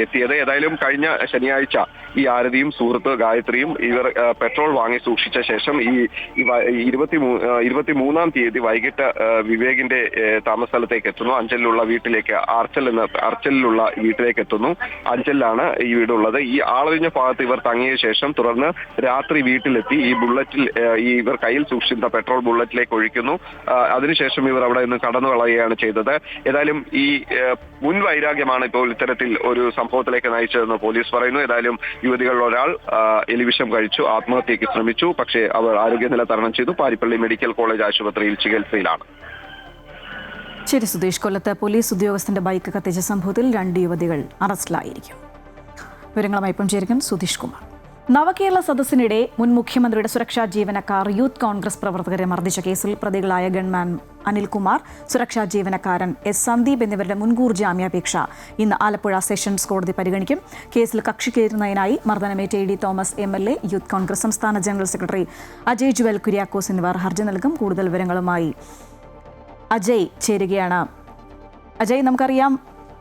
എത്തിയത്. ഏതായാലും കഴിഞ്ഞ ശനിയാഴ്ച ഈ ആരതിയും സുഹൃത്ത് ഗായത്രിയും ഇവർ പെട്രോൾ വാങ്ങി സൂക്ഷിച്ച ശേഷം ഈ 23-ാം തീയതി വൈകിട്ട് വിവേകിന്റെ താമസ സ്ഥലത്തേക്ക് എത്തുന്നു. അഞ്ചലിലുള്ള വീട്ടിലേക്ക് അർച്ചലിലുള്ള വീട്ടിലേക്ക് എത്തുന്നു. അഞ്ചലിലാണ് ഈ വീടുള്ളത്. ഈ ആളൊഴിഞ്ഞ ഭാഗത്ത് ഇവർ തങ്ങിയ ശേഷം തുടർന്ന് രാത്രി വീട്ടിലെത്തി ഈ ബുള്ളറ്റിൽ ഇവർ കയ്യിൽ സൂക്ഷിച്ചിരുന്ന പെട്രോൾ ബുള്ളറ്റിലേക്ക് ഒഴിക്കുന്നു. അതിനുശേഷം ഇവർ അവിടെ നിന്ന് കടന്നു കളയുകയാണ് ചെയ്തത്. ഏതായാലും ഈ മുൻ വൈരാഗ്യമാണ് ഇപ്പോൾ ഇത്തരത്തിൽ ഒരു സംഭവത്തിലേക്ക് നയിച്ചതെന്ന് പോലീസ് പറയുന്നു. ഏതായാലും യുവതികളിൽ ഒരാൾ എലിവിഷം കഴിച്ചു, ആത്മഹത്യയ്ക്ക് ശ്രമിച്ചു. പക്ഷേ അവർ ആരോഗ്യനില തരണം ചെയ്തു. പാരിപ്പള്ളി മെഡിക്കൽ കോളേജ് ആശുപത്രിയിൽ ചികിത്സയിലാണ്. ശരി സുധീഷ്, കൊല്ലത്ത് പോലീസ് ഉദ്യോഗസ്ഥന്റെ ബൈക്ക് കത്തിച്ച സംഭവത്തിൽ 2 യുവതികൾ അറസ്റ്റിലായിരിക്കും. വിവരങ്ങളുമായി ഇപ്പം ചേർക്കും സുധീഷ് കുമാർ. നവകേരള സദസ്സിനിടെ മുൻ മുഖ്യമന്ത്രിയുടെ സുരക്ഷാ ജീവനക്കാർ യൂത്ത് കോൺഗ്രസ് പ്രവർത്തകരെ മർദ്ദിച്ച കേസിൽ പ്രതികളായ ഗൺമാൻ അനിൽകുമാർ, സുരക്ഷാ ജീവനക്കാരൻ S. സന്ദീപ് എന്നിവരുടെ മുൻകൂർ ജാമ്യാപേക്ഷ ഇന്ന് ആലപ്പുഴ സെഷൻസ് കോടതി പരിഗണിക്കും. കേസിൽ കക്ഷി ചേരുന്നതിനായി മർദ്ദനമേറ്റ AD Thomas MLA, youth Congress സംസ്ഥാന ജനറൽ സെക്രട്ടറി അജയ് ജുവൽ കുര്യാക്കോസ് എന്നിവർ ഹർജി നൽകും. കൂടുതൽ വിവരങ്ങളുമായി അജയ് ചേരുകയാണ്. അജയ്, നമുക്കറിയാം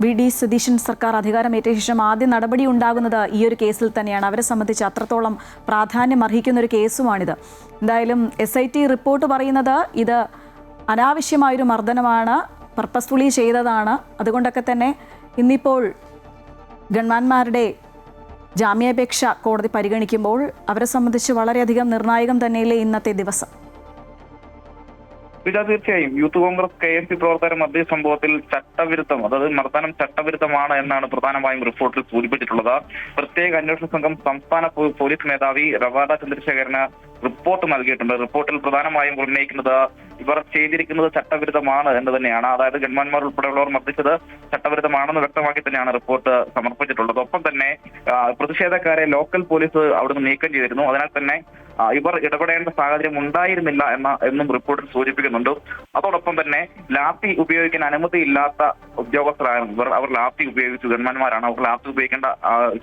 VD സതീശൻ സർക്കാർ അധികാരമേറ്റ ശേഷം ആദ്യ നടപടി ഉണ്ടാകുന്നത് ഈ ഒരു കേസിൽ തന്നെയാണ്. അവരെ സംബന്ധിച്ച് അത്രത്തോളം പ്രാധാന്യം അർഹിക്കുന്ന ഒരു കേസുമാണിത്. എന്തായാലും SIT റിപ്പോർട്ട് പറയുന്നത് ഇത് അനാവശ്യമായൊരു മർദ്ദനമാണ്, പർപ്പസ്ഫുള്ളി ചെയ്തതാണ്. അതുകൊണ്ടൊക്കെ തന്നെ ഇന്നിപ്പോൾ ഗൺമാന്മാരുടെ ജാമ്യാപേക്ഷ കോടതി പരിഗണിക്കുമ്പോൾ അവരെ സംബന്ധിച്ച് വളരെയധികം നിർണായകം തന്നെയല്ലേ ഇന്നത്തെ ദിവസം? തീർച്ചയായും യൂത്ത് കോൺഗ്രസ് KSU പ്രവർത്തകർ മധ്യ സംഭവത്തിൽ ചട്ടവിരുദ്ധം, അതായത് മർദ്ദനം ചട്ടവിരുദ്ധമാണ് എന്നാണ് പ്രധാനമായും റിപ്പോർട്ടിൽ സൂചിപ്പിച്ചിട്ടുള്ളത്. പ്രത്യേക അന്വേഷണ സംഘം സംസ്ഥാന പോലീസ് മേധാവി റവാഡ ചന്ദ്രശേഖരന് റിപ്പോർട്ട് നൽകിയിട്ടുണ്ട്. റിപ്പോർട്ടിൽ പ്രധാനമായും ഉന്നയിക്കുന്നത് ഇവർ ചെയ്തിരിക്കുന്നത് ചട്ടവിരുദ്ധമാണ് എന്ന് തന്നെയാണ്. അതായത് ഗൺമാന്മാർ ഉൾപ്പെടെയുള്ളവർ മർദ്ദിച്ചത് ചട്ടവിരുദ്ധമാണെന്ന് വ്യക്തമാക്കി തന്നെയാണ് റിപ്പോർട്ട് സമർപ്പിച്ചിട്ടുള്ളത്. ഒപ്പം തന്നെ പ്രതിഷേധക്കാരെ ലോക്കൽ പോലീസ് അവിടുന്ന് നീക്കം ചെയ്തിരുന്നു. അതിനാൽ തന്നെ ഇവർ ഇടപെടേണ്ട സാഹചര്യം ഉണ്ടായിരുന്നില്ല എന്നും റിപ്പോർട്ടിൽ സൂചിപ്പിക്കുന്നുണ്ട്. അതോടൊപ്പം തന്നെ ലാത്തി ഉപയോഗിക്കാൻ അനുമതിയില്ലാത്ത ഉദ്യോഗസ്ഥരാണ് ഇവർ. അവർ ലാത്തി ഉപയോഗിച്ചു, ഗൺമാന്മാരാണ്. അവർ ലാത്തി ഉപയോഗിക്കേണ്ട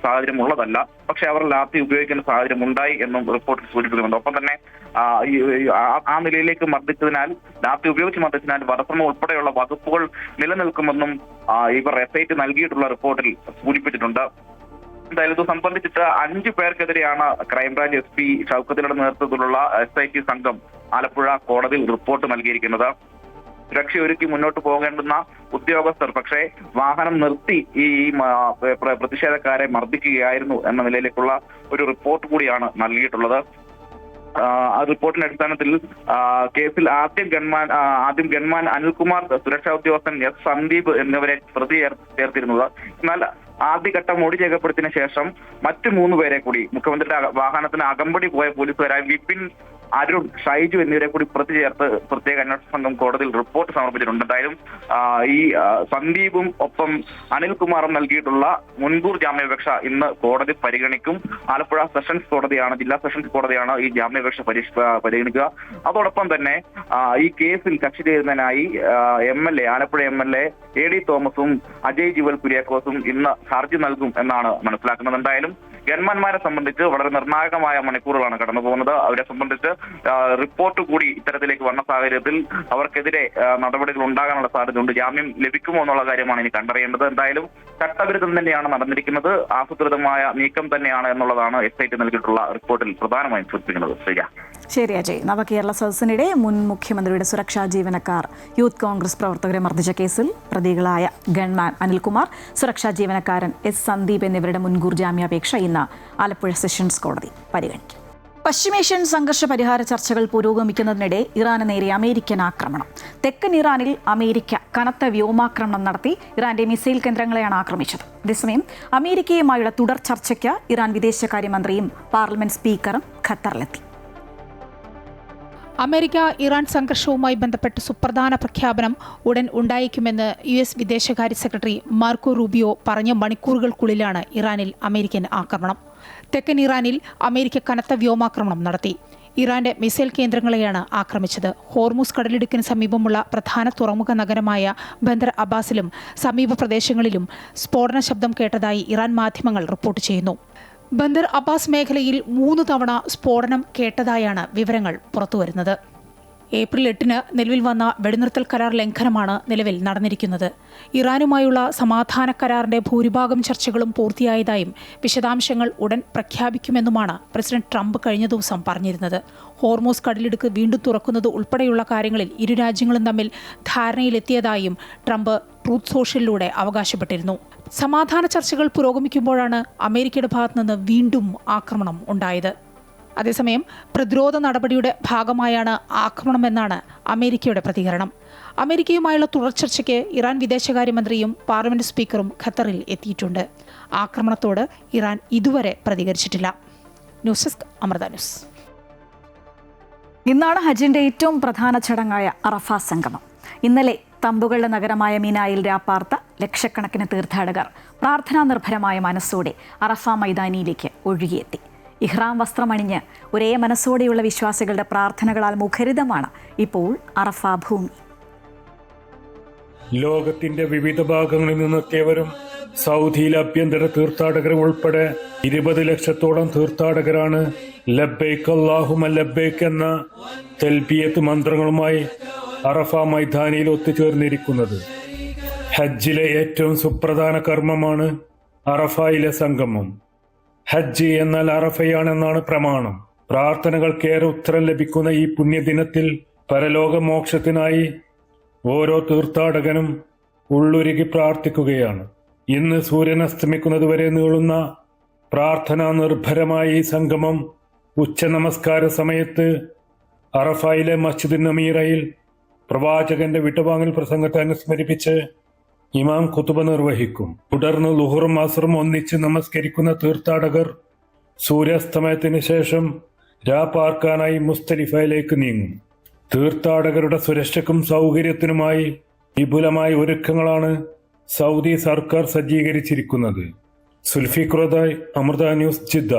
സാഹചര്യം ഉള്ളതല്ല, പക്ഷെ അവർ ലാത്തി ഉപയോഗിക്കേണ്ട സാഹചര്യം ഉണ്ടായി എന്നും റിപ്പോർട്ടിൽ സൂചിപ്പിക്കുന്നുണ്ട്. ഒപ്പം തന്നെ ആ നിലയിലേക്ക് മർദ്ദിച്ചതിനാൽ, ലാത്തി ഉപയോഗിച്ച് മർദ്ദിച്ചതിനാൽ വധശ്രമം ഉൾപ്പെടെയുള്ള വകുപ്പുകൾ നിലനിൽക്കുമെന്നും ഇവർ SIT നൽകിയിട്ടുള്ള റിപ്പോർട്ടിൽ സൂചിപ്പിച്ചിട്ടുണ്ട്. എന്തായാലും ഇത് സംബന്ധിച്ചിട്ട് 5 പേർക്കെതിരെയാണ് ക്രൈംബ്രാഞ്ച് SP ഷൗക്കത്തിയുടെ നേതൃത്വത്തിലുള്ള SIT സംഘം ആലപ്പുഴ കോടതിയിൽ റിപ്പോർട്ട് നൽകിയിരിക്കുന്നത്. സുരക്ഷയൊരുക്കി മുന്നോട്ട് പോകേണ്ടുന്ന ഉദ്യോഗസ്ഥർ പക്ഷേ വാഹനം നിർത്തി ഈ പ്രതിഷേധക്കാരെ മർദ്ദിക്കുകയായിരുന്നു എന്ന നിലയിലേക്കുള്ള ഒരു റിപ്പോർട്ട് കൂടിയാണ് നൽകിയിട്ടുള്ളത്. ആ റിപ്പോർട്ടിന്റെ അടിസ്ഥാനത്തിൽ കേസിൽ ആദ്യം ഗൺമാൻ അനിൽകുമാർ, സുരക്ഷാ ഉദ്യോഗസ്ഥൻ S. സന്ദീപ് എന്നിവരെ പ്രതി ചേർത്തിരുന്നത്. എന്നാൽ ആദ്യഘട്ടം മൊഴി രേഖപ്പെടുത്തിയതിനു ശേഷം മറ്റു 3 പേരെ കൂടി മുഖ്യമന്ത്രിയുടെ വാഹനത്തിന് അകമ്പടി പോയ പോലീസുകാരായ വിപിൻ, അരുൺ, ഷൈജു എന്നിവരെ കൂടി പ്രതി ചേർത്ത് പ്രത്യേക അന്വേഷണ സംഘം കോടതിയിൽ റിപ്പോർട്ട് സമർപ്പിച്ചിട്ടുണ്ട്. എന്തായാലും ഈ സന്ദീപും ഒപ്പം അനിൽകുമാറും നൽകിയിട്ടുള്ള മുൻകൂർ ജാമ്യാപേക്ഷ ഇന്ന് കോടതി പരിഗണിക്കും. ആലപ്പുഴ സെഷൻസ് കോടതിയാണ്, ജില്ലാ സെഷൻസ് കോടതിയാണ് ഈ ജാമ്യാപേക്ഷ പരിഗണിക്കുക. അതോടൊപ്പം തന്നെ ഈ കേസിൽ കക്ഷി ചേരുന്നതിനായി MLA, ആലപ്പുഴ MLA AD തോമസും അജയ് ജുവൽ കുര്യാക്കോസും ഇന്ന് ഹർജി നൽകും എന്നാണ് മനസ്സിലാക്കുന്നത്. എന്തായാലും ഗൺമാന്മാരെ സംബന്ധിച്ച് വളരെ നിർണായകമായ മണിക്കൂറുകളാണ് കടന്നു പോകുന്നത്. അവരെ സംബന്ധിച്ച് റിപ്പോർട്ട് കൂടി ഇത്തരത്തിലേക്ക് വന്ന സാഹചര്യത്തിൽ അവർക്കെതിരെ നടപടികൾ ഉണ്ടാകാനുള്ള സാധ്യതയുണ്ട്. ജാമ്യം ലഭിക്കുമോ എന്നുള്ള കാര്യമാണ് ഇനി കണ്ടറിയേണ്ടത്. എന്തായാലും ചട്ടവിരുദ്ധം തന്നെയാണ് നടന്നിരിക്കുന്നത്, ആസൂത്രിതമായ നീക്കം തന്നെയാണ് എന്നുള്ളതാണ് SIT നൽകിയിട്ടുള്ള റിപ്പോർട്ടിൽ പ്രധാനമായും സൂചിപ്പിക്കുന്നത്. ശരി അജയ്. നവകേരള സദസ്സിനിടെ മുൻ മുഖ്യമന്ത്രിയുടെ സുരക്ഷാ ജീവനക്കാർ യൂത്ത് കോൺഗ്രസ് പ്രവർത്തകരെ മർദ്ദിച്ച കേസിൽ പ്രതികളായ ഗൺമാൻ അനിൽകുമാർ, സുരക്ഷാ ജീവനക്കാരൻ എസ് സന്ദീപ് എന്നിവരുടെ മുൻകൂർ ജാമ്യാപേക്ഷ ഇന്ന് ആലപ്പുഴ സെഷൻസ് കോടതി പരിഗണിക്കും. പശ്ചിമേഷ്യൻ സംഘർഷ പരിഹാര ചർച്ചകൾ പുരോഗമിക്കുന്നതിനിടെ ഇറാന് നേരെ അമേരിക്കൻ ആക്രമണം. തെക്കൻ ഇറാനിൽ അമേരിക്ക കനത്ത വ്യോമാക്രമണം നടത്തി ഇറാന്റെ മിസൈൽ കേന്ദ്രങ്ങളെയാണ് ആക്രമിച്ചത്. അതേസമയം അമേരിക്കയുമായുള്ള തുടർ ചർച്ചയ്ക്ക് ഇറാൻ വിദേശകാര്യമന്ത്രിയും പാർലമെന്റ് സ്പീക്കറും ഖത്തറിലെത്തി. അമേരിക്ക ഇറാൻ സംഘർഷവുമായി ബന്ധപ്പെട്ട് സുപ്രധാന പ്രഖ്യാപനം ഉടൻ ഉണ്ടായേക്കുമെന്ന് US വിദേശകാര്യ സെക്രട്ടറി മാർക്കോ റൂബിയോ പറഞ്ഞ മണിക്കൂറുകൾക്കുള്ളിലാണ് ഇറാനിൽ അമേരിക്കൻ ആക്രമണം. തെക്കൻ ഇറാനിൽ അമേരിക്ക കനത്ത വ്യോമാക്രമണം നടത്തി. ഇറാന്റെ മിസൈൽ കേന്ദ്രങ്ങളെയാണ് ആക്രമിച്ചത്. ഹോർമുസ് കടലിടുക്കിന് സമീപമുള്ള പ്രധാന തുറമുഖ നഗരമായ ബന്ദർ അബ്ബാസിലും സമീപ പ്രദേശങ്ങളിലും സ്ഫോടന ശബ്ദം കേട്ടതായി ഇറാൻ മാധ്യമങ്ങൾ റിപ്പോർട്ട് ചെയ്യുന്നു. ബന്ദർ അബ്ബാസ് മേഖലയിൽ 3 തവണ സ്ഫോടനം കേട്ടതായാണ് വിവരങ്ങൾ പുറത്തുവരുന്നത്. ഏപ്രിൽ 8 നിലവിൽ വന്ന വെടിനിർത്തൽ കരാർ ലംഘനമാണ് നിലവിൽ നടന്നിരിക്കുന്നത്. ഇറാനുമായുള്ള സമാധാന കരാറിന്റെ ഭൂരിഭാഗം ചർച്ചകളും പൂർത്തിയായതായും വിശദാംശങ്ങൾ ഉടൻ പ്രഖ്യാപിക്കുമെന്നുമാണ് പ്രസിഡന്റ് ട്രംപ് കഴിഞ്ഞ ദിവസം പറഞ്ഞിരുന്നത്. ഹോർമോസ് കടലിടുക്ക് വീണ്ടും തുറക്കുന്നത് ഉൾപ്പെടെയുള്ള കാര്യങ്ങളിൽ ഇരു രാജ്യങ്ങളും തമ്മിൽ ധാരണയിലെത്തിയതായും ട്രംപ് ട്രൂത്ത് സോഷ്യലിലൂടെ അവകാശപ്പെട്ടിരുന്നു. സമാധാന ചർച്ചകൾ പുരോഗമിക്കുമ്പോഴാണ് അമേരിക്കയുടെ ഭാഗത്തുനിന്ന് വീണ്ടും ആക്രമണം ഉണ്ടായത്. അതേസമയം പ്രതിരോധ നടപടിയുടെ ഭാഗമായാണ് ആക്രമണമെന്നാണ് അമേരിക്കയുടെ പ്രതികരണം. അമേരിക്കയുമായുള്ള തുടർ ചർച്ചയ്ക്ക് ഇറാൻ വിദേശകാര്യമന്ത്രിയും പാർലമെന്റ് സ്പീക്കറും ഖത്തറിൽ എത്തിയിട്ടുണ്ട്. ആക്രമണത്തോട് ഇറാൻ ഇതുവരെ പ്രതികരിച്ചിട്ടില്ല. News desk Amrita news. ഇന്നാണ് ഹജ്ജിന്റെ ഏറ്റവും പ്രധാന ചടങ്ങായ അറഫ സംഗമം. ഇന്നലെ തമ്പുകളുടെ നഗരമായ മിനായിൽ രാപ്പാർത്ത ലക്ഷക്കണക്കിന് തീർത്ഥാടകർ പ്രാർത്ഥനാ നിർഭരമായ മനസ്സോടെ അറഫ മൈതാനിയിലേക്ക് ഒഴുകിയെത്തി. ഇഹ്റാം വസ്ത്രമണിഞ്ഞ് ഒരേ മനസ്സോടെയുള്ള വിശ്വാസികളുടെ പ്രാർത്ഥനകളാൽ മുഖരിതമാണ് ഇപ്പോൾ അറഫ ഭൂമി. ലോകത്തിന്റെ വിവിധ ഭാഗങ്ങളിൽ നിന്നെത്തിയവരും സൗദിയിലെ ആഭ്യന്തര തീർത്ഥാടകർ ഉൾപ്പെടെ 20 ലക്ഷത്തോളം തീർത്ഥാടകരാണ് ലബ്ബൈക്ക് അല്ലാഹുമ്മ ലബ്ബൈക്ക് എന്ന തൽബിയത്ത് മന്ത്രങ്ങളുമായി അറഫ മൈതാനിയിൽ ഒത്തുചേർന്നിരിക്കുന്നത്. ഹജ്ജിലെ ഏറ്റവും സുപ്രധാന കർമ്മമാണ് അറഫയിലെ സംഗമം. ഹജ്ജ് എന്നാൽ അറഫയാണെന്നാണ് പ്രമാണം. പ്രാർത്ഥനകൾക്കേറെ ഉത്തരം ലഭിക്കുന്ന ഈ പുണ്യദിനത്തിൽ പരലോക മോക്ഷത്തിനായി ഓരോ തീർത്ഥാടകനും ഉള്ളുരുകി പ്രാർത്ഥിക്കുകയാണ്. ഇന്ന് സൂര്യൻ അസ്തമിക്കുന്നതുവരെ നീളുന്ന പ്രാർത്ഥനാ നിർഭരമായ ഈ സംഗമം ഉച്ച നമസ്കാര സമയത്ത് അറഫയിലെ മസ്ജിദ് നമീറയിൽ പ്രവാചകന്റെ വിട്ടുവാങ്ങൽ പ്രസംഗത്തെ അനുസ്മരിപ്പിച്ച് ഇമാം ഖുതുബ നിർവഹിക്കും. തുടർന്ന് ളുഹറും അസ്റും ഒന്നിച്ച് നമസ്കരിക്കുന്ന തീർത്ഥാടകർ സൂര്യാസ്തമയത്തിന് ശേഷം രാപാർക്കാനായി മുസ്തലിഫയിലേക്ക് നീങ്ങും. തീർത്ഥാടകരുടെ സുരക്ഷയ്ക്കും സൗകര്യത്തിനുമായി വിപുലമായ ഒരുക്കങ്ങളാണ് സൗദി സർക്കാർ സജ്ജീകരിച്ചിരിക്കുന്നത്. സുൽഫിഖുറദായ്, അമൃത ന്യൂസ്, ജിദ്ദ.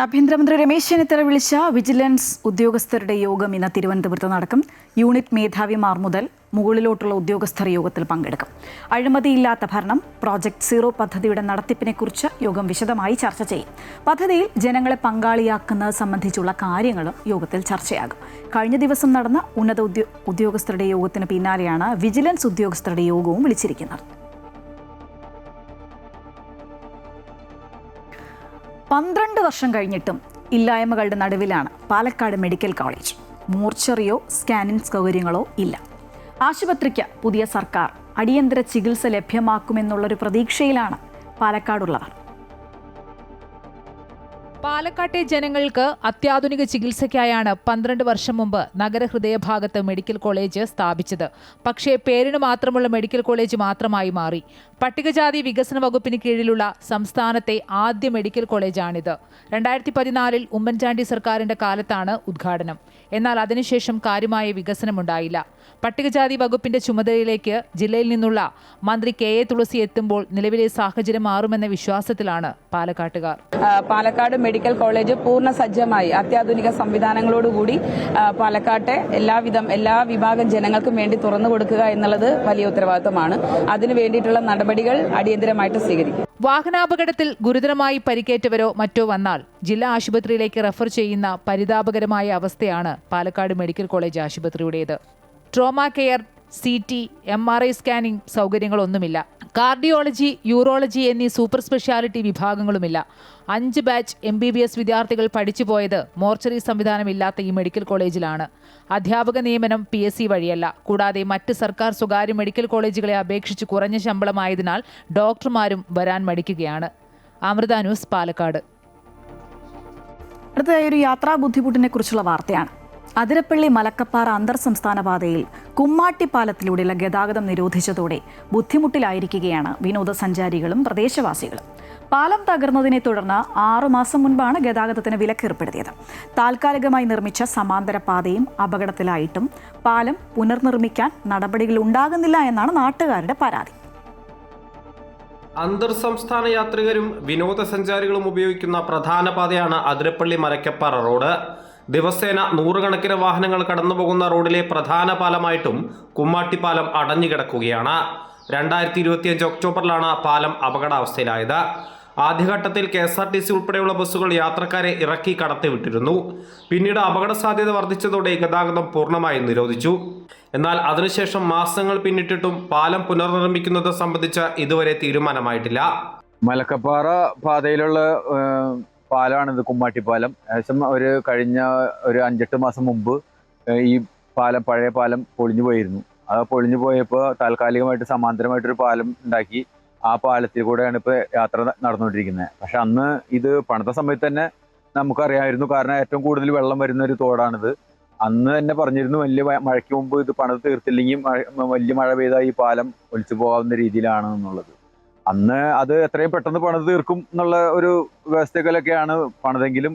ആഭ്യന്തരമന്ത്രി രമേശ് ചെന്നിത്തല വിളിച്ച വിജിലൻസ് ഉദ്യോഗസ്ഥരുടെ യോഗം ഇന്ന് തിരുവനന്തപുരത്ത് നടക്കും. യൂണിറ്റ് മേധാവിമാർ മുതൽ മുകളിലോട്ടുള്ള ഉദ്യോഗസ്ഥർ യോഗത്തിൽ പങ്കെടുക്കും. അഴിമതിയില്ലാത്ത ഭരണം, പ്രോജക്ട് 0 പദ്ധതിയുടെ നടത്തിപ്പിനെക്കുറിച്ച് യോഗം വിശദമായി ചർച്ച ചെയ്യും. പദ്ധതിയിൽ ജനങ്ങളെ പങ്കാളിയാക്കുന്നത് സംബന്ധിച്ചുള്ള കാര്യങ്ങളും യോഗത്തിൽ ചർച്ചയാകും. കഴിഞ്ഞ ദിവസം നടന്ന ഉന്നത ഉദ്യോഗസ്ഥരുടെ യോഗത്തിന് പിന്നാലെയാണ് വിജിലൻസ് ഉദ്യോഗസ്ഥരുടെ യോഗവും വിളിച്ചിരിക്കുന്നത്. 12 വർഷം കഴിഞ്ഞിട്ടും ഇല്ലായ്മകളുടെ നടുവിലാണ് പാലക്കാട് മെഡിക്കൽ കോളേജ്. മോർച്ചറിയോ സ്കാനിംഗ് സൗകര്യങ്ങളോ ഇല്ല. ആശുപത്രിക്ക് പുതിയ സർക്കാർ അടിയന്തര ചികിത്സ ലഭ്യമാക്കുമെന്നുള്ളൊരു പ്രതീക്ഷയിലാണ് പാലക്കാടുള്ളവർ. പാലക്കാട്ടെ ജനങ്ങൾക്ക് അത്യാധുനിക ചികിത്സയ്ക്കായാണ് 12 വർഷം മുമ്പ് നഗരഹൃദയഭാഗത്ത് മെഡിക്കൽ കോളേജ് സ്ഥാപിച്ചത്. പക്ഷേ പേരിന് മാത്രമുള്ള മെഡിക്കൽ കോളേജ് മാത്രമായി മാറി. പട്ടികജാതി വികസന വകുപ്പിന് കീഴിലുള്ള സംസ്ഥാനത്തെ ആദ്യ മെഡിക്കൽ കോളേജാണിത്. 2014 ഉമ്മൻചാണ്ടി സർക്കാരിന്റെ കാലത്താണ് ഉദ്ഘാടനം. എന്നാൽ അതിനുശേഷം കാര്യമായ വികസനമുണ്ടായില്ല. പട്ടികജാതി വകുപ്പിന്റെ ചുമതലയിലേക്ക് ജില്ലയിൽ നിന്നുള്ള മന്ത്രി KA തുളസി എത്തുമ്പോൾ നിലവിലെ സാഹചര്യം മാറുമെന്ന വിശ്വാസത്തിലാണ് പാലക്കാട്ടുകാർ. പാലക്കാട് മെഡിക്കൽ കോളേജ് പൂർണ്ണ സജ്ജമായി അത്യാധുനിക സംവിധാനങ്ങളോടുകൂടി പാലക്കാട്ടെ എല്ലാ വിഭാഗം ജനങ്ങൾക്കും വേണ്ടി തുറന്നു കൊടുക്കുക എന്നുള്ളത് വലിയ ഉത്തരവാദിത്തമാണ്. അതിനു വേണ്ടിയിട്ടുള്ള നടപടികൾ അടിയന്തരമായിട്ട് സ്വീകരിക്കും. വാഹനാപകടത്തിൽ ഗുരുതരമായി പരിക്കേറ്റവരോ മറ്റോ വന്നാൽ ജില്ലാ ആശുപത്രിയിലേക്ക് റെഫർ ചെയ്യുന്ന പരിതാപകരമായ അവസ്ഥയാണ് പാലക്കാട് മെഡിക്കൽ കോളേജ് ആശുപത്രിയുടേത്. Trauma care, CT, MRI scanning സൗകര്യങ്ങളൊന്നുമില്ല. കാർഡിയോളജി, യൂറോളജി എന്നീ സൂപ്പർ സ്പെഷ്യാലിറ്റി വിഭാഗങ്ങളുമില്ല. 5 ബാച്ച് MBBS വിദ്യാർത്ഥികൾ പഠിച്ചുപോയത് മോർച്ചറി സംവിധാനമില്ലാത്ത ഈ മെഡിക്കൽ കോളേജിലാണ്. അധ്യാപക നിയമനം PSC വഴിയല്ല. കൂടാതെ മറ്റ് സർക്കാർ സ്വകാര്യ മെഡിക്കൽ കോളേജുകളെ അപേക്ഷിച്ച് കുറഞ്ഞ ശമ്പളമായതിനാൽ ഡോക്ടർമാരും വരാൻ മടിക്കുകയാണ്. അമൃത ന്യൂസ്, പാലക്കാട്. അടുത്തതായി ഒരു യാത്രാ ബുദ്ധിമുട്ടിനെ കുറിച്ചുള്ള വാർത്തയാണ്. അതിരപ്പള്ളി മലക്കപ്പാറ അന്തർ സംസ്ഥാന പാതയിൽ കുമ്മാട്ടിപ്പാലത്തിലൂടെയുള്ള ഗതാഗതം നിരോധിച്ചതോടെ ബുദ്ധിമുട്ടിലായിരിക്കുകയാണ് വിനോദസഞ്ചാരികളും പ്രദേശവാസികളും. പാലം തകർന്നതിനെ തുടർന്ന് 6 മാസം മുൻപാണ് ഗതാഗതത്തിന് വിലക്കേർപ്പെടുത്തിയത്. താൽക്കാലികമായി നിർമ്മിച്ച സമാന്തര പാതയും അപകടത്തിലായിട്ടും പാലം പുനർനിർമ്മിക്കാൻ നടപടികൾ ഉണ്ടാകുന്നില്ല എന്നാണ് നാട്ടുകാരുടെ പരാതി. അന്തർ സംസ്ഥാന യാത്രികരും വിനോദസഞ്ചാരികളും ഉപയോഗിക്കുന്ന പ്രധാന പാതയാണ് അതിരപ്പള്ളി മലക്കപ്പാറ റോഡ്. ദിവസേന 100 കണക്കിന് വാഹനങ്ങൾ കടന്നുപോകുന്ന റോഡിലെ പ്രധാന പാലമായിട്ടും കുമ്മാട്ടിപ്പാലം അടഞ്ഞുകിടക്കുകയാണ്. 2025 ഒക്ടോബറിലാണ് പാലം അപകടാവസ്ഥയിലായത്. ആദ്യഘട്ടത്തിൽ KSRTC ഉൾപ്പെടെയുള്ള ബസ്സുകൾ യാത്രക്കാരെ ഇറക്കി കടത്തിവിട്ടിരുന്നു. പിന്നീട് അപകട സാധ്യത വർദ്ധിച്ചതോടെ ഗതാഗതം പൂർണ്ണമായും നിരോധിച്ചു. എന്നാൽ അതിനുശേഷം മാസങ്ങൾ പിന്നിട്ടിട്ടും പാലം പുനർനിർമ്മിക്കുന്നത് സംബന്ധിച്ച് ഇതുവരെ തീരുമാനമായിട്ടില്ല. മലക്കപ്പാറ പാതയിലുള്ള പാലമാണിത്, കുമ്മാട്ടിപ്പാലം. ഏകദേശം കഴിഞ്ഞ 5-8 മാസം മുമ്പ് ഈ പഴയ പാലം പൊളിഞ്ഞു പോയിരുന്നു. അത് പൊളിഞ്ഞു പോയപ്പോൾ താൽക്കാലികമായിട്ട് സമാന്തരമായിട്ടൊരു പാലം ഉണ്ടാക്കി ആ പാലത്തിൽ കൂടെയാണ് ഇപ്പോൾ യാത്ര നടന്നുകൊണ്ടിരിക്കുന്നത്. പക്ഷെ അന്ന് ഇത് പണിത സമയത്ത് തന്നെ നമുക്കറിയാമായിരുന്നു. കാരണം ഏറ്റവും കൂടുതൽ വെള്ളം വരുന്ന ഒരു തോടാണിത്. അന്ന് തന്നെ പറഞ്ഞിരുന്നു വലിയ മഴയ്ക്ക് മുമ്പ് ഇത് പണിത് തീർത്തില്ലെങ്കിൽ വലിയ മഴ പെയ്താൽ ഈ പാലം ഒലിച്ചു പോകാവുന്ന രീതിയിലാണ് എന്നുള്ളത്. അന്ന് അത് എത്രയും പെട്ടെന്ന് പണിത് തീർക്കും എന്നുള്ള ഒരു വ്യവസ്ഥകളൊക്കെയാണ് പണിതെങ്കിലും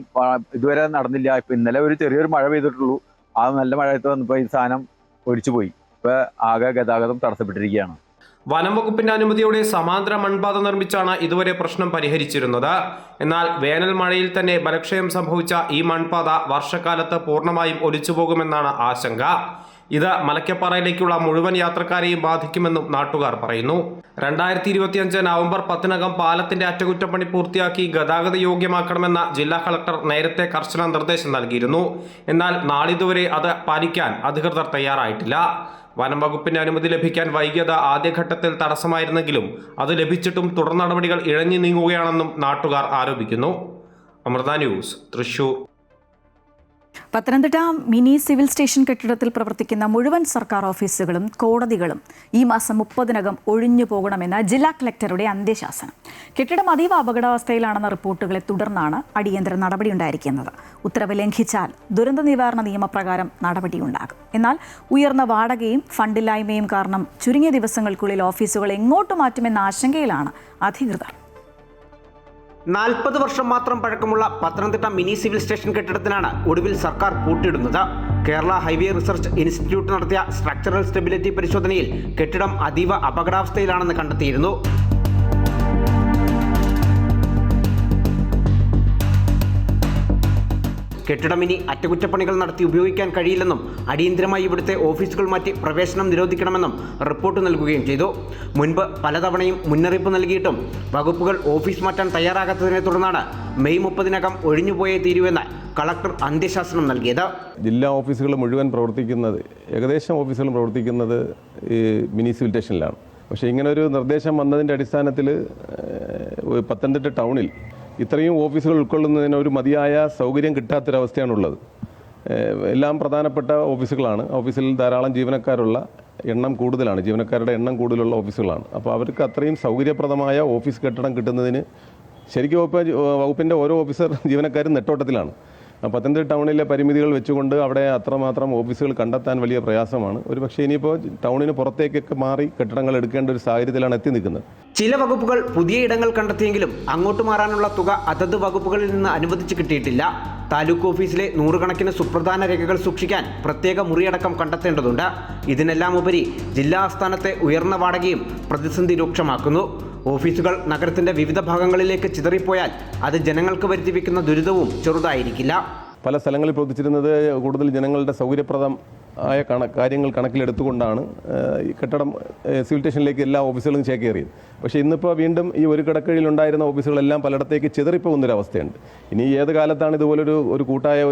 ഇതുവരെ നടന്നില്ല. ഇപ്പം ഇന്നലെ ഒരു ചെറിയൊരു മഴ പെയ്തിട്ടുള്ളൂ. ആ നല്ല മഴയത്ത് വന്നപ്പോൾ ഈ സാധനം ഒലിച്ചു പോയി. ഇപ്പോൾ ആകെ ഗതാഗതം തടസ്സപ്പെട്ടിരിക്കുകയാണ്. വനം വകുപ്പിന്റെ അനുമതിയോടെ സമാന്തര മൺപാത നിർമ്മിച്ചാണ് ഇതുവരെ പ്രശ്നം പരിഹരിച്ചിരുന്നത്. എന്നാൽ വേനൽ മഴയിൽ തന്നെ ബലക്ഷയം സംഭവിച്ച ഈ മൺപാത വർഷക്കാലത്ത് പൂർണ്ണമായും ഒലിച്ചുപോകുമെന്നാണ് ആശങ്ക. ഇത് മലക്കപ്പാറയിലേക്കുള്ള മുഴുവൻ യാത്രക്കാരെയും ബാധിക്കുമെന്നും നാട്ടുകാർ പറയുന്നു. 2025 നവംബർ 10-നകം പാലത്തിന്റെ അറ്റകുറ്റപ്പണി പൂർത്തിയാക്കി ഗതാഗത യോഗ്യമാക്കണമെന്ന ജില്ലാ കളക്ടർ നേരത്തെ കർശന നിർദ്ദേശം നൽകിയിരുന്നു. എന്നാൽ നാളിതുവരെ അത് പാലിക്കാൻ അധികൃതർ തയ്യാറായിട്ടില്ല. വനം വകുപ്പിന്റെ അനുമതി ലഭിക്കാൻ വൈകിയത് ആദ്യഘട്ടത്തിൽ തടസ്സമായിരുന്നെങ്കിലും അത് ലഭിച്ചിട്ടും തുടർ നടപടികൾ ഇഴഞ്ഞു നീങ്ങുകയാണെന്നും നാട്ടുകാർ ആരോപിക്കുന്നു. Amrita news, Thrissur. Pathanamthitta mini civil station കെട്ടിടത്തിൽ പ്രവർത്തിക്കുന്ന മുഴുവൻ സർക്കാർ ഓഫീസുകളും കോടതികളും ഈ മാസം 30-നകം ഒഴിഞ്ഞു പോകണമെന്ന ജില്ലാ കളക്ടറുടെ അന്ത്യശാസനം. കെട്ടിടം അതീവ അപകടാവസ്ഥയിലാണെന്ന റിപ്പോർട്ടുകളെ തുടർന്നാണ് അടിയന്തര നടപടിയുണ്ടായിരിക്കുന്നത്. ഉത്തരവ് ലംഘിച്ചാൽ ദുരന്ത നിവാരണ നിയമപ്രകാരം നടപടിയുണ്ടാകും. എന്നാൽ ഉയർന്ന വാടകയും ഫണ്ടില്ലായ്മയും കാരണം ചുരുങ്ങിയ ദിവസങ്ങൾക്കുള്ളിൽ ഓഫീസുകൾ എങ്ങോട്ട് മാറ്റുമെന്ന ആശങ്കയിലാണ് അധികൃതർ. 40 വർഷം മാത്രം പഴക്കമുള്ള പത്തനംതിട്ട മിനി സിവിൽ സ്റ്റേഷൻ കെട്ടിടത്തിനാണ് ഒടുവിൽ സർക്കാർ പൂട്ടിയിടുന്നത്. കേരള ഹൈവേ റിസർച്ച് ഇൻസ്റ്റിറ്റ്യൂട്ട് നടത്തിയ സ്ട്രക്ചറൽ സ്റ്റെബിലിറ്റി പരിശോധനയിൽ കെട്ടിടം അതീവ അപകടാവസ്ഥയിലാണെന്ന് കണ്ടെത്തിയിരുന്നു. കെട്ടിടം ഇനി അറ്റകുറ്റപ്പണികൾ നടത്തി ഉപയോഗിക്കാൻ കഴിയില്ലെന്നും അടിയന്തരമായി ഇവിടുത്തെ ഓഫീസുകൾ മാറ്റി പ്രവേശനം നിരോധിക്കണമെന്നും റിപ്പോർട്ട് നൽകുകയും ചെയ്തു. മുൻപ് പലതവണയും മുന്നറിയിപ്പ് നൽകിയിട്ടും വകുപ്പുകൾ ഓഫീസ് മാറ്റാൻ തയ്യാറാകാത്തതിനെ തുടർന്നാണ് മെയ് 30-നകം ഒഴിഞ്ഞുപോയേ തീരുവെന്ന് കളക്ടർ അന്ത്യശാസനം നൽകിയത്. ജില്ലാ ഓഫീസുകൾ മുഴുവൻ ഏകദേശം ഓഫീസുകളും പ്രവർത്തിക്കുന്നത് ഈ മിനി സിവിൽ സ്റ്റേഷനിലാണ്. പക്ഷേ ഇങ്ങനൊരു നിർദ്ദേശം വന്നതിൻ്റെ അടിസ്ഥാനത്തിൽ പത്തനംതിട്ട ടൗണിൽ ഇത്രയും ഓഫീസുകൾ ഉൾക്കൊള്ളുന്നതിന് ഒരു മതിയായ സൗകര്യം കിട്ടാത്തൊരവസ്ഥയാണുള്ളത്. എല്ലാം പ്രധാനപ്പെട്ട ഓഫീസുകളാണ്. ഓഫീസിൽ ധാരാളം ജീവനക്കാരുടെ എണ്ണം കൂടുതലുള്ള ഓഫീസുകളാണ്. അപ്പോൾ അവർക്ക് അത്രയും സൗകര്യപ്രദമായ ഓഫീസ് കെട്ടിടം കിട്ടുന്നതിന് ശരിക്കും വകുപ്പിൻ്റെ ഓരോ ജീവനക്കാരും നെട്ടോട്ടത്തിലാണ്. പത്തനംതിട്ട ടൗണിലെ പരിമിതികൾ വെച്ചുകൊണ്ട് അവിടെ അത്രമാത്രം ഓഫീസുകൾ കണ്ടെത്താൻ വലിയ പ്രയാസമാണ്. ഒരുപക്ഷെ ഇനിയിപ്പോൾ ടൗണിന് പുറത്തേക്കൊക്കെ മാറി കെട്ടിടങ്ങൾ എടുക്കേണ്ട ഒരു സാഹചര്യത്തിലാണ് എത്തി നിൽക്കുന്നത്. ചില വകുപ്പുകൾ പുതിയ ഇടങ്ങൾ കണ്ടെത്തിയെങ്കിലും അങ്ങോട്ട് മാറാനുള്ള തുക അതത് വകുപ്പുകളിൽ നിന്ന് അനുവദിച്ച് കിട്ടിയിട്ടില്ല. താലൂക്ക് ഓഫീസിലെ 100 കണക്കിന് സുപ്രധാന രേഖകൾ സൂക്ഷിക്കാൻ പ്രത്യേക മുറിയടക്കം കണ്ടെത്തേണ്ടതുണ്ട്. ഇതിനെല്ലാം ഉപരി ജില്ലാ ആസ്ഥാനത്തെ ഉയർന്ന വാടകയും പ്രതിസന്ധി രൂക്ഷമാക്കുന്നു. ഓഫീസുകൾ നഗരത്തിന്റെ വിവിധ ഭാഗങ്ങളിലേക്ക് ചിതറിപ്പോയാൽ അത് ജനങ്ങൾക്ക് വരുത്തിവെക്കുന്ന ദുരിതവും ചെറുതായിരിക്കില്ല. പല സ്ഥലങ്ങളിൽ പ്രവർത്തിച്ചിരുന്നത് കൂടുതൽ ജനങ്ങളുടെ സൗകര്യപ്രദമായ കാര്യങ്ങൾ കണക്കിലെടുത്തുകൊണ്ടാണ് ഈ കെട്ടിടം സിവിൽ സ്റ്റേഷനിലേക്ക് എല്ലാ ഓഫീസുകളും ചേക്കേറിയത്. പക്ഷേ ഇന്നിപ്പോൾ വീണ്ടും ഈ ഒരു കിടക്കഴിയിലുണ്ടായിരുന്ന ഓഫീസുകളെല്ലാം പലയിടത്തേക്ക് ചിതറിപ്പോകുന്നൊരവസ്ഥയുണ്ട്. ഇനി ഏത് കാലത്താണ് ഇതുപോലൊരു കൂട്ടായ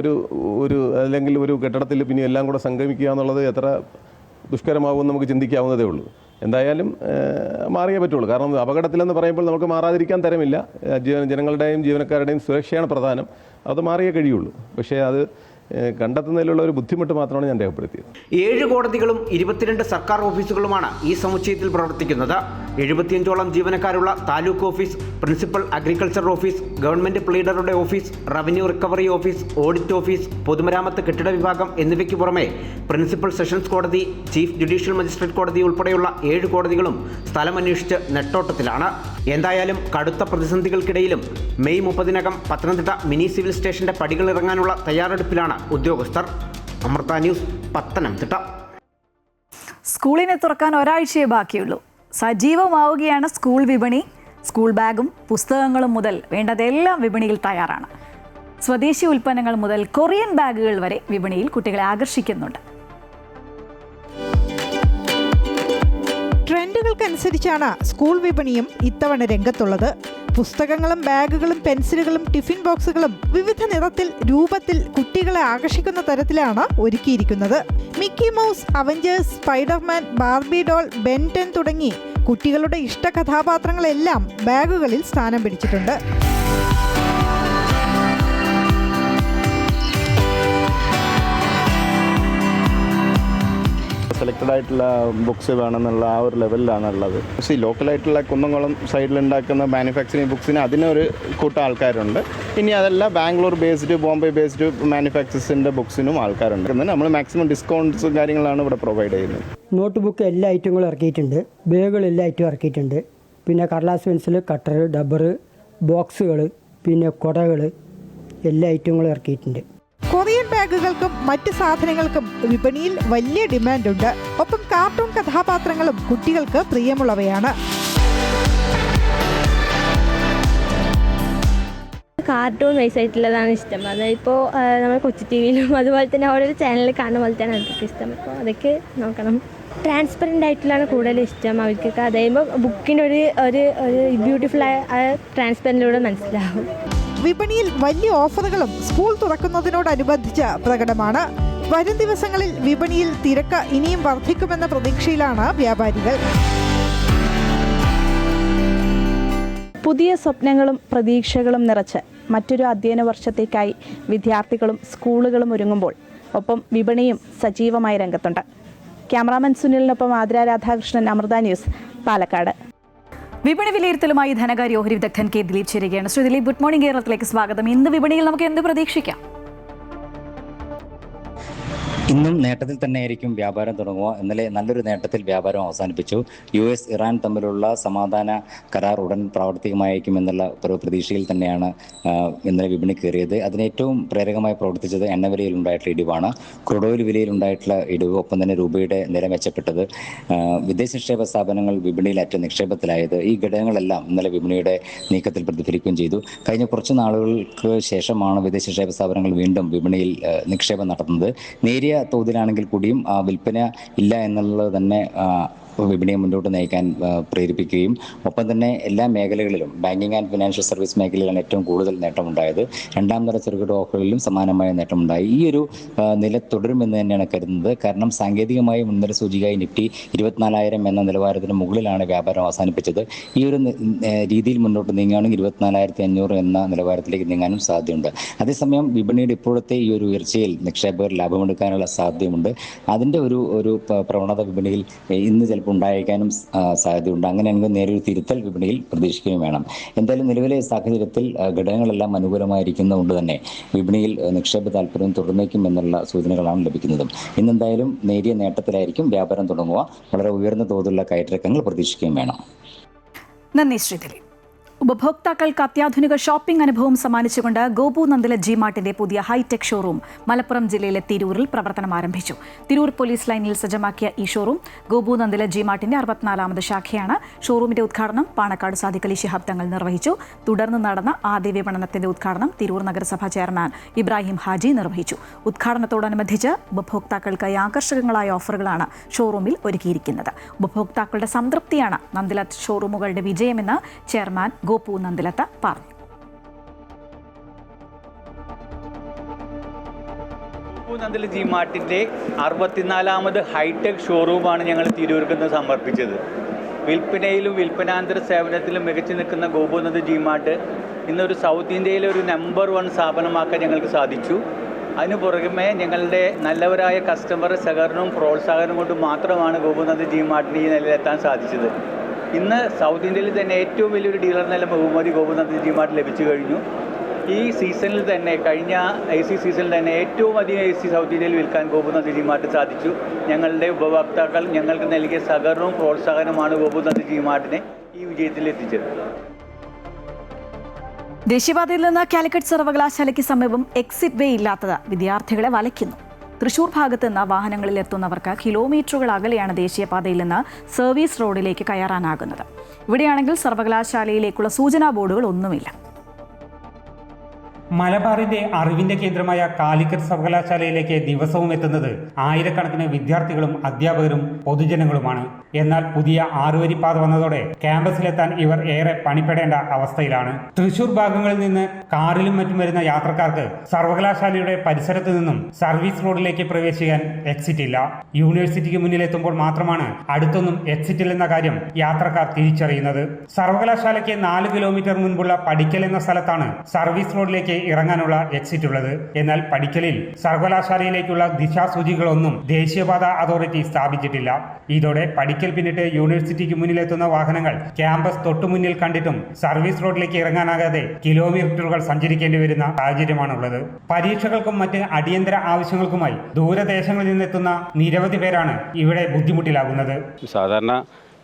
അല്ലെങ്കിൽ ഒരു കെട്ടിടത്തിൽ പിന്നെ എല്ലാം കൂടെ സംഗമിക്കുക എന്നുള്ളത് എത്ര ദുഷ്കരമാകുമെന്ന് നമുക്ക് ചിന്തിക്കാവുന്നതേ ഉള്ളൂ. എന്തായാലും മാറിയേ പറ്റുള്ളൂ. കാരണം അപകടത്തിലെന്ന് പറയുമ്പോൾ നമുക്ക് മാറാതിരിക്കാൻ തരമില്ല. ജനങ്ങളുടെയും ജീവനക്കാരുടെയും സുരക്ഷയാണ് പ്രധാനം. അത് മാറിയേ കഴിയുള്ളൂ. പക്ഷേ അത് കണ്ടെത്തുന്നതിലുള്ള ഒരു ബുദ്ധിമുട്ട് മാത്രമാണ് ഞാൻ രേഖപ്പെടുത്തിയത്. 7 കോടതികളും 22 സർക്കാർ ഓഫീസുകളുമാണ് ഈ സമുച്ചയത്തിൽ പ്രവർത്തിക്കുന്നത്. 75ഓളം ജീവനക്കാരുള്ള taluk office, principal agriculture office, government പ്ലീഡറുടെ office, revenue recovery office, audit office, പൊതുമരാമത്ത് കെട്ടിട വിഭാഗം എന്നിവയ്ക്ക് പുറമെ പ്രിൻസിപ്പൽ സെഷൻസ് കോടതി, ചീഫ് ജുഡീഷ്യൽ മജിസ്ട്രേറ്റ് കോടതി ഉൾപ്പെടെയുള്ള 7 കോടതികളും സ്ഥലമന്വേഷിച്ച് നെട്ടോട്ടത്തിലാണ്. എന്തായാലും കടുത്ത പ്രതിസന്ധികൾക്കിടയിലും മെയ് 30-നകം പത്തനംതിട്ട മിനി സിവിൽ സ്റ്റേഷന്റെ പടികളിറങ്ങാനുള്ള തയ്യാറെടുപ്പിലാണ് ഉദ്യോഗസ്ഥർ. അമൃത ന്യൂസ്, പത്തനംതിട്ട. സ്കൂളിനെ തുറക്കാൻ ഒരാഴ്ചയേ ബാക്കിയുള്ളൂ. സജീവമാവുകയാണ് സ്കൂൾ വിപണി. സ്കൂൾ ബാഗും പുസ്തകങ്ങളും മുതൽ വേണ്ടതെല്ലാം വിപണിയിൽ തയ്യാറാണ്. സ്വദേശി ഉൽപ്പന്നങ്ങൾ മുതൽ കൊറിയൻ ബാഗുകൾ വരെ വിപണിയിൽ കുട്ടികളെ ആകർഷിക്കുന്നുണ്ട്. ട്രെൻഡുകൾക്കനുസരിച്ചാണ് സ്കൂൾ വിപണിയും ഇത്തവണ രംഗത്തുള്ളത്. പുസ്തകങ്ങളും ബാഗുകളും പെൻസിലുകളും ടിഫിൻ ബോക്സുകളും വിവിധ നിറത്തിൽ രൂപത്തിൽ കുട്ടികളെ ആകർഷിക്കുന്ന തരത്തിലാണ് ഒരുക്കിയിരിക്കുന്നത്. Mickey Mouse, Avengers, Spiderman, Barbie doll, Ben 10 തുടങ്ങി കുട്ടികളുടെ ഇഷ്ട കഥാപാത്രങ്ങളെല്ലാം ബാഗുകളിൽ സ്ഥാനം പിടിച്ചിട്ടുണ്ട്. സെലക്റ്റഡ് ആയിട്ടുള്ള ബുക്സ് വേണമെന്നുള്ള ആ ഒരു ലെവലിലാണ് ഉള്ളത്. പക്ഷേ ലോക്കലായിട്ടുള്ള കുന്നംകുളം സൈഡിലുണ്ടാക്കുന്ന മാനുഫാക്ചറിങ് ബുക്സിന് അതിനൊരു കൂട്ടം ആൾക്കാരുണ്ട്. ഇനി അതല്ല ബാംഗ്ലൂർ ബേസ്ഡ്, ബോംബെ ബേസ്ഡ് മാനുഫാക്ചേഴ്സിൻ്റെ ബുക്സിനും ആൾക്കാരുണ്ട്. നമ്മൾ മാക്സിമം ഡിസ്കൗണ്ട്സും കാര്യങ്ങളാണ് ഇവിടെ പ്രൊവൈഡ് ചെയ്യുന്നത്. നോട്ട് ബുക്ക് എല്ലാ ഐറ്റങ്ങളും ഇറക്കിയിട്ടുണ്ട്, ബാഗുകൾ എല്ലാ ഐറ്റവും ഇറക്കിയിട്ടുണ്ട്. പിന്നെ കടലാസ് പെൻസിൽ, കട്ടർ, ഡബ്ബർ, ബോക്സുകൾ, പിന്നെ കുടകൾ എല്ലാ ഐറ്റങ്ങളും ഇറക്കിയിട്ടുണ്ട്. കൊറിയൻ ബാഗുകൾക്കും മറ്റ് സാധനങ്ങൾക്കും വിപണിയിൽ വലിയ ഡിമാൻഡുണ്ട്. ഒപ്പം കാർട്ടൂൺ കഥാപാത്രങ്ങളും കുട്ടികൾക്ക് പ്രിയമുള്ളവയാണ്. കാർട്ടൂൺ ബേസ് ആയിട്ടുള്ളതാണ് ഇഷ്ടം. അതിപ്പോൾ നമ്മൾ കൊച്ചു ടി വിയിലും അതുപോലെ തന്നെ ഓരോ ചാനലിൽ കാണുന്ന പോലത്തെയാണ് അവർക്കൊക്കെ ഇഷ്ടം. അപ്പോൾ അതൊക്കെ നോക്കണം. ട്രാൻസ്പെറൻ്റ് ആയിട്ടുള്ളതാണ് കൂടുതൽ ഇഷ്ടം അവർക്കൊക്കെ. അതായത് ബുക്കിനൊരു ഒരു ബ്യൂട്ടിഫുൾ ആയ ട്രാൻസ്പെറൻറ്റിലൂടെ മനസ്സിലാവും. വിപണിയിൽ വലിയ ഓഫറുകളും സ്കൂൾ തുറക്കുന്നതിനോടനുബന്ധിച്ച് പ്രകടമാണ്. വരും ദിവസങ്ങളിൽ വിപണിയിൽ തിരക്ക് ഇനിയും വർദ്ധിക്കുമെന്ന പ്രതീക്ഷയിലാണ് വ്യാപാരികൾ. പുതിയ സ്വപ്നങ്ങളും പ്രതീക്ഷകളും നിറച്ച് മറ്റൊരു അധ്യയന വർഷത്തേക്കായി വിദ്യാർത്ഥികളും സ്കൂളുകളും ഒരുങ്ങുമ്പോൾ ഒപ്പം വിപണിയും സജീവമായി രംഗത്തുണ്ട്. ക്യാമറാമാൻ സുനിലിനൊപ്പം ആതിര രാധാകൃഷ്ണൻ, അമൃത ന്യൂസ്, പാലക്കാട്. വിപണി വിലയിരുത്തലുമായി ധനകാര്യ ഓഹരി വിദഗ്ധൻ കെ ദിലീപ് ചേരുകയാണ്. Shri Dileep, good morning. കേരളത്തിലേക്ക് സ്വാഗതം. ഇന്ന് വിപണിയിൽ നമുക്ക് എന്ത് പ്രതീക്ഷിക്കാം? ഇന്നും നേട്ടത്തിൽ തന്നെയായിരിക്കും വ്യാപാരം തുടങ്ങുക. ഇന്നലെ നല്ലൊരു നേട്ടത്തിൽ വ്യാപാരം അവസാനിപ്പിച്ചു. US ഇറാൻ തമ്മിലുള്ള സമാധാന കരാർ ഉടൻ പ്രാവർത്തികമായിരിക്കുമെന്നുള്ള പ്രതീക്ഷയിൽ തന്നെയാണ് ഇന്നലെ വിപണി കയറിയത്. അതിന് ഏറ്റവും പ്രേരകമായി പ്രവർത്തിച്ചത് എണ്ണവിലയിൽ ഉണ്ടായിട്ടുള്ള ഇടിവാണ്. ക്രൂഡ് ഓയിൽ വിലയിൽ ഉണ്ടായിട്ടുള്ള ഇടിവ്, ഒപ്പം തന്നെ രൂപയുടെ നില മെച്ചപ്പെട്ടത്, വിദേശ നിക്ഷേപ സ്ഥാപനങ്ങൾ വിപണിയിലറ്റ നിക്ഷേപത്തിലായത്, ഈ ഘടകങ്ങളെല്ലാം ഇന്നലെ വിപണിയുടെ നീക്കത്തിൽ പ്രതിഫലിക്കുകയും ചെയ്തു. കഴിഞ്ഞ കുറച്ച് നാളുകൾക്ക് ശേഷമാണ് വിദേശ നിക്ഷേപ സ്ഥാപനങ്ങൾ വീണ്ടും വിപണിയിൽ നിക്ഷേപം നടത്തുന്നത്. നേരിയ തോതിലാണെങ്കിൽ കൂടിയും വിൽപ്പന ഇല്ല എന്നുള്ളത് തന്നെ വിപണിയെ മുന്നോട്ട് നയിക്കാൻ പ്രേരിപ്പിക്കുകയും ഒപ്പം തന്നെ എല്ലാ മേഖലകളിലും ബാങ്കിങ് ആൻഡ് ഫിനാൻഷ്യൽ സർവീസ് മേഖലയിലാണ് ഏറ്റവും കൂടുതൽ നേട്ടമുണ്ടായത്. രണ്ടാം തര ചെറുകിട ഓഹരികളിലും സമാനമായ നേട്ടമുണ്ടായി. ഈ ഒരു നില തുടരുമെന്ന് തന്നെയാണ് കരുതുന്നത്. കാരണം സാങ്കേതികമായി മുൻനിര സൂചികയായി നിഫ്റ്റി 24,000 എന്ന നിലവാരത്തിന് മുകളിലാണ് വ്യാപാരം അവസാനിപ്പിച്ചത്. ഈ ഒരു രീതിയിൽ മുന്നോട്ട് നീങ്ങുകയാണെങ്കിൽ 24,500 എന്ന നിലവാരത്തിലേക്ക് നീങ്ങാനും സാധ്യതയുണ്ട്. അതേസമയം വിപണിയുടെ ഇപ്പോഴത്തെ ഈ ഒരു ഉയർച്ചയിൽ നിക്ഷേപകർ ലാഭമെടുക്കാനുള്ള സാധ്യതയുണ്ട്. അതിൻ്റെ ഒരു പ്രവണത വിപണിയിൽ ഇന്ന് ചിലപ്പോൾ ഉണ്ടായേക്കാനും സാധ്യതയുണ്ട്. അങ്ങനെയാണെങ്കിൽ നേരൊരു തിരുത്തൽ വിപണിയിൽ പ്രതീക്ഷിക്കുകയും വേണം. എന്തായാലും നിലവിലെ സാഹചര്യത്തിൽ ഘടകങ്ങളെല്ലാം അനുകൂലമായിരിക്കുന്നതുകൊണ്ട് തന്നെ വിപണിയിൽ നിക്ഷേപ താല്പര്യം തുടർന്നേക്കും എന്നുള്ള സൂചനകളാണ് ലഭിക്കുന്നത്. ഇന്നെന്തായാലും നേരിയ നേട്ടത്തിലായിരിക്കും വ്യാപാരം തുടങ്ങുക. വളരെ ഉയർന്ന തോതിലുള്ള കയറ്റിറക്കങ്ങൾ പ്രതീക്ഷിക്കുകയും വേണം. നന്ദി ശ്രീ ദിലീപ്. ഉപഭോക്താക്കൾക്ക് അത്യാധുനിക ഷോപ്പിംഗ് അനുഭവം സമ്മാനിച്ചുകൊണ്ട് ഗോപു നന്ദില ജിമാർട്ടിന്റെ പുതിയ ഹൈടെക് ഷോറൂം മലപ്പുറം ജില്ലയിലെ തിരൂരിൽ പ്രവർത്തനം ആരംഭിച്ചു. തിരൂർ പോലീസ് ലൈനിൽ സജ്ജമാക്കിയ ഈ ഷോറൂം ഗോപു നന്ദില ജിമാർട്ടിന്റെ 64ാമത് ശാഖയാണ്. ഷോറൂമിന്റെ ഉദ്ഘാടനം പാണക്കാട് സാദിഖ് അലി ശിഹാബ് തങ്ങൾ നിർവഹിച്ചു. തുടർന്ന് നടന്ന ആദ്യ വിപണനത്തിന്റെ ഉദ്ഘാടനം തിരൂർ നഗരസഭാ ചെയർമാൻ ഇബ്രാഹിം ഹാജി നിർവഹിച്ചു. ഉദ്ഘാടനത്തോടനുബന്ധിച്ച് ഉപഭോക്താക്കൾക്കായി ആകർഷകങ്ങളായ ഓഫറുകളാണ് ഷോറൂമിൽ ഒരുക്കിയിരിക്കുന്നത്. ഉപഭോക്താക്കളുടെ സംതൃപ്തിയാണ് നന്ദില ഷോറൂമുകളുടെ വിജയമെന്ന് ചെയർമാൻ ഗോപു നന്ദിലത്ത് പറഞ്ഞു. നന്ദൽ ജി മാർട്ടിൻ്റെ 64ാമത് ഹൈടെക് ഷോറൂമാണ് ഞങ്ങൾ തിരൂർക്കുന്ന് സമർപ്പിച്ചത്. വിൽപ്പനയിലും വിൽപ്പനാന്തര സേവനത്തിലും മികച്ചു നിൽക്കുന്ന ഗോപുനന്ദ ജി മാർട്ട് ഇന്നൊരു സൗത്ത് ഇന്ത്യയിലെ ഒരു നമ്പർ 1 സ്ഥാപനമാക്കാൻ ഞങ്ങൾക്ക് സാധിച്ചു. അതിനു പുറമെ ഞങ്ങളുടെ നല്ലവരായ കസ്റ്റമർ സഹകരണവും പ്രോത്സാഹനവും കൊണ്ട് മാത്രമാണ് ഗോപുനന്ദ ജി മാർട്ടിന് ഈ നിലയിലെത്താൻ സാധിച്ചത്. ഇന്ന് സൗത്ത് ഇന്ത്യയിൽ തന്നെ ഏറ്റവും വലിയൊരു ഡീലർ നില ബഹുമതി ഗോപുനന്ദ ജി മാർട്ട് ലഭിച്ചു കഴിഞ്ഞു. ഈ സീസണിൽ തന്നെ കഴിഞ്ഞ AC സീസണിൽ തന്നെ ഏറ്റവും അധികം AC സൗത്ത് ഇന്ത്യയിൽ വിൽക്കാൻ ഗോപുനന്ദ ജി മാർട്ട് സാധിച്ചു. ഞങ്ങളുടെ ഉപഭോക്താക്കൾ ഞങ്ങൾക്ക് നൽകിയ സഹകരണവും പ്രോത്സാഹനമാണ് ഗോപുനന്ദ ജി മാർട്ടിനെ ഈ വിജയത്തിൽ എത്തിച്ചത്. ദേശീയപാതയിൽ നിന്ന് കാലിക്കറ്റ് സർവകലാശാലയ്ക്ക് സമീപം എക്സിറ്റ് വേ ഇല്ലാത്തത് വിദ്യാർത്ഥികളെ വലയ്ക്കുന്നു. തൃശൂർ ഭാഗത്ത് നിന്ന് വാഹനങ്ങളിൽ എത്തുന്നവർക്ക് കിലോമീറ്ററുകൾ അകലെയാണ് ദേശീയപാതയിൽ നിന്ന് സർവീസ് റോഡിലേക്ക് കയറാനാകുന്നത്. ഇവിടെയാണെങ്കിൽ സർവകലാശാലയിലേക്കുള്ള സൂചനാ ബോർഡുകൾ ഒന്നുമില്ല. മലബാറിന്റെ അറിവിന്റെ കേന്ദ്രമായ കാലിക്കറ്റ് സർവകലാശാലയിലേക്ക് ദിവസവും എത്തുന്നത് ആയിരക്കണക്കിന് വിദ്യാർത്ഥികളും അധ്യാപകരും പൊതുജനങ്ങളുമാണ്. എന്നാൽ പുതിയ 6-വരിപ്പാത വന്നതോടെ ക്യാമ്പസിലെത്താൻ ഇവർ ഏറെ പണിപ്പെടേണ്ട അവസ്ഥയിലാണ്. തൃശൂർ ഭാഗങ്ങളിൽ നിന്ന് കാറിലും മറ്റും വരുന്ന യാത്രക്കാർക്ക് സർവകലാശാലയുടെ പരിസരത്ത് നിന്നും സർവീസ് റോഡിലേക്ക് പ്രവേശിക്കാൻ എക്സിറ്റ് ഇല്ല. യൂണിവേഴ്സിറ്റിക്ക് മുന്നിലെത്തുമ്പോൾ മാത്രമാണ് അടുത്തൊന്നും എക്സിറ്റ് ഇല്ലെന്ന കാര്യം യാത്രക്കാർ തിരിച്ചറിയുന്നത്. സർവകലാശാലയ്ക്ക് 4 കിലോമീറ്റർ മുൻപുള്ള പടിക്കൽ എന്ന സ്ഥലത്താണ് സർവീസ് റോഡിലേക്ക് ഇറങ്ങാനുള്ള എക്സിറ്റ് ഉള്ളത്. എന്നാൽ പടിക്കലിൽ സർവകലാശാലയിലേക്കുള്ള ദിശാസൂചികളൊന്നും ദേശീയപാത അതോറിറ്റി സ്ഥാപിച്ചിട്ടില്ല. ഇതോടെ പടിക്കൽ പിന്നിട്ട് യൂണിവേഴ്സിറ്റിക്ക് മുന്നിലെത്തുന്ന വാഹനങ്ങൾ ക്യാമ്പസ് തൊട്ടുമുന്നിൽ കണ്ടിട്ടും സർവീസ് റോഡിലേക്ക് ഇറങ്ങാനാകാതെ കിലോമീറ്ററുകൾ സഞ്ചരിക്കേണ്ടി വരുന്ന സാഹചര്യമാണുള്ളത്. പരീക്ഷകൾക്കും മറ്റ് അടിയന്തര ആവശ്യങ്ങൾക്കുമായി ദൂരദേശങ്ങളിൽ നിന്നെത്തുന്ന നിരവധി പേരാണ് ഇവിടെ ബുദ്ധിമുട്ടിലാകുന്നത്. സാധാരണ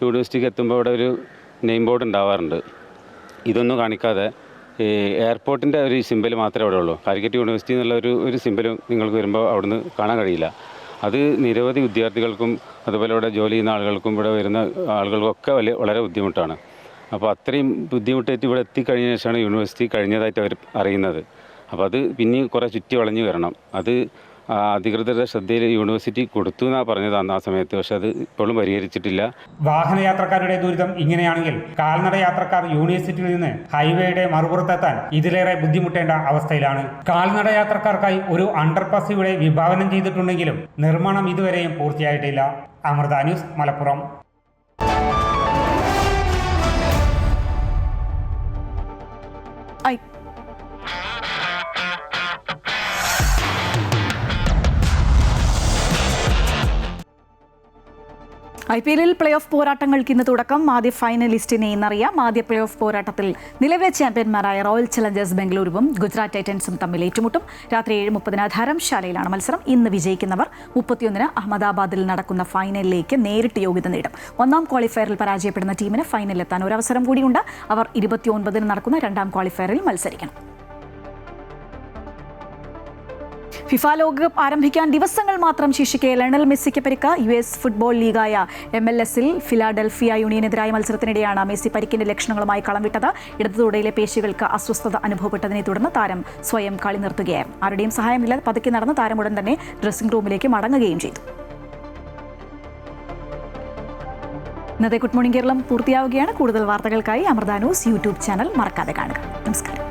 യൂണിവേഴ്സിറ്റിക്ക് എത്തുമ്പോൾ ഇവിടെ ഒരു നെയിം ബോർഡ് ഉണ്ടാവാറുണ്ട്. ഇതൊന്നും കാണിക്കാതെ ഈ എയർപോർട്ടിൻ്റെ ഒരു സിമ്പൽ മാത്രമേ അവിടെ ഉള്ളൂ. കാലിക്കറ്റ് യൂണിവേഴ്സിറ്റി എന്നുള്ള ഒരു സിമ്പലും നിങ്ങൾക്ക് വരുമ്പോൾ അവിടുന്ന് കാണാൻ കഴിയില്ല. അത് നിരവധി വിദ്യാർത്ഥികൾക്കും അതുപോലെ ഇവിടെ ജോലി ചെയ്യുന്ന ആളുകൾക്കും ഇവിടെ വരുന്ന ആളുകൾക്കൊക്കെ വളരെ ബുദ്ധിമുട്ടാണ്. അപ്പോൾ അത്രയും ബുദ്ധിമുട്ടായിട്ട് ഇവിടെ എത്തിക്കഴിഞ്ഞ ശേഷമാണ് യൂണിവേഴ്സിറ്റി കഴിഞ്ഞതായിട്ട് അവർ അറിയുന്നത്. അപ്പോൾ അത് പിന്നെയും കുറേ ചുറ്റി വളഞ്ഞു വരണം. അത് അധികൃതരുടെ ശ്രദ്ധയിൽ യൂണിവേഴ്സിറ്റി കൊടുത്തു എന്നാണ് പറഞ്ഞത് ആ സമയത്ത്. പക്ഷെ അത് ഇപ്പോഴും പരിഹരിച്ചിട്ടില്ല. വാഹനയാത്രക്കാരുടെ ദുരിതം ഇങ്ങനെയാണെങ്കിൽ കാൽനട യാത്രക്കാർ യൂണിവേഴ്സിറ്റിയിൽ നിന്ന് ഹൈവേയുടെ മറുപുറത്തെത്താൻ ഇതിലേറെ ബുദ്ധിമുട്ടേണ്ട അവസ്ഥയിലാണ്. കാൽനട യാത്രക്കാർക്കായി ഒരു അണ്ടർപാസ് ഇവിടെ വിഭാവനം ചെയ്തിട്ടുണ്ടെങ്കിലും നിർമ്മാണം ഇതുവരെയും പൂർത്തിയായിട്ടില്ല. Amrita news, Malappuram. IPL play off പോരാട്ടങ്ങൾക്ക് ഇന്ന് തുടക്കം. ആദ്യ ഫൈനലിസ്റ്റിനെ ഇന്നറിയാം. ആദ്യ പ്ലേ ഓഫ് പോരാട്ടത്തിൽ നിലവിലെ ചാമ്പ്യന്മാരായ റോയൽ ചലഞ്ചേഴ്സ് ബംഗളൂരുവും ഗുജറാത്ത് ടൈറ്റൻസും തമ്മിൽ ഏറ്റുമുട്ടും. രാത്രി 7:30 ധരംശാലയിലാണ് മത്സരം. ഇന്ന് വിജയിക്കുന്നവർ 31 അഹമ്മദാബാദിൽ നടക്കുന്ന ഫൈനലിലേക്ക് നേരിട്ട് യോഗ്യത നേടും. 1ാം ക്വാളിഫയറിൽ പരാജയപ്പെടുന്ന ടീമിന് ഫൈനലിലെത്താൻ ഒരു അവസരം കൂടിയുണ്ട്. അവർ 29 നടക്കുന്ന 2ാം ക്വാളിഫയറിൽ മത്സരിക്കണം. ഫിഫ ലോകകപ്പ് ആരംഭിക്കാൻ ദിവസങ്ങൾ മാത്രം ശേഷിക്കെ ലയണൽ മെസ്സിക്ക് പരിക്ക്. US ഫുട്ബോൾ ലീഗായ MLS-ൽ ഫിലാഡൽഫിയ യൂണിയനെതിരായ മത്സരത്തിനിടെയാണ് മെസ്സി പരിക്കിന്റെ ലക്ഷണങ്ങളുമായി കളം വിട്ടത്. ഇടതു തുടയിലെ പേശികൾക്ക് അസ്വസ്ഥത അനുഭവപ്പെട്ടതിനെ തുടർന്ന് താരം സ്വയം കളി നിർത്തുകയായിരുന്നു. ആരുടെയും സഹായമില്ലാതെ പതുക്കെ നടന്ന് താരം ഉടൻ തന്നെ ഡ്രസ്സിംഗ് റൂമിലേക്ക് മടങ്ങുകയും ചെയ്തു. ഇന്നത്തെ ഗുഡ് മോർണിംഗ് കേരളം പൂർത്തിയാവുകയാണ്. കൂടുതൽ വാർത്തകൾക്കായി അമൃത ന്യൂസ് യൂട്യൂബ് ചാനൽ മറക്കാതെ കാണുക. നമസ്കാരം.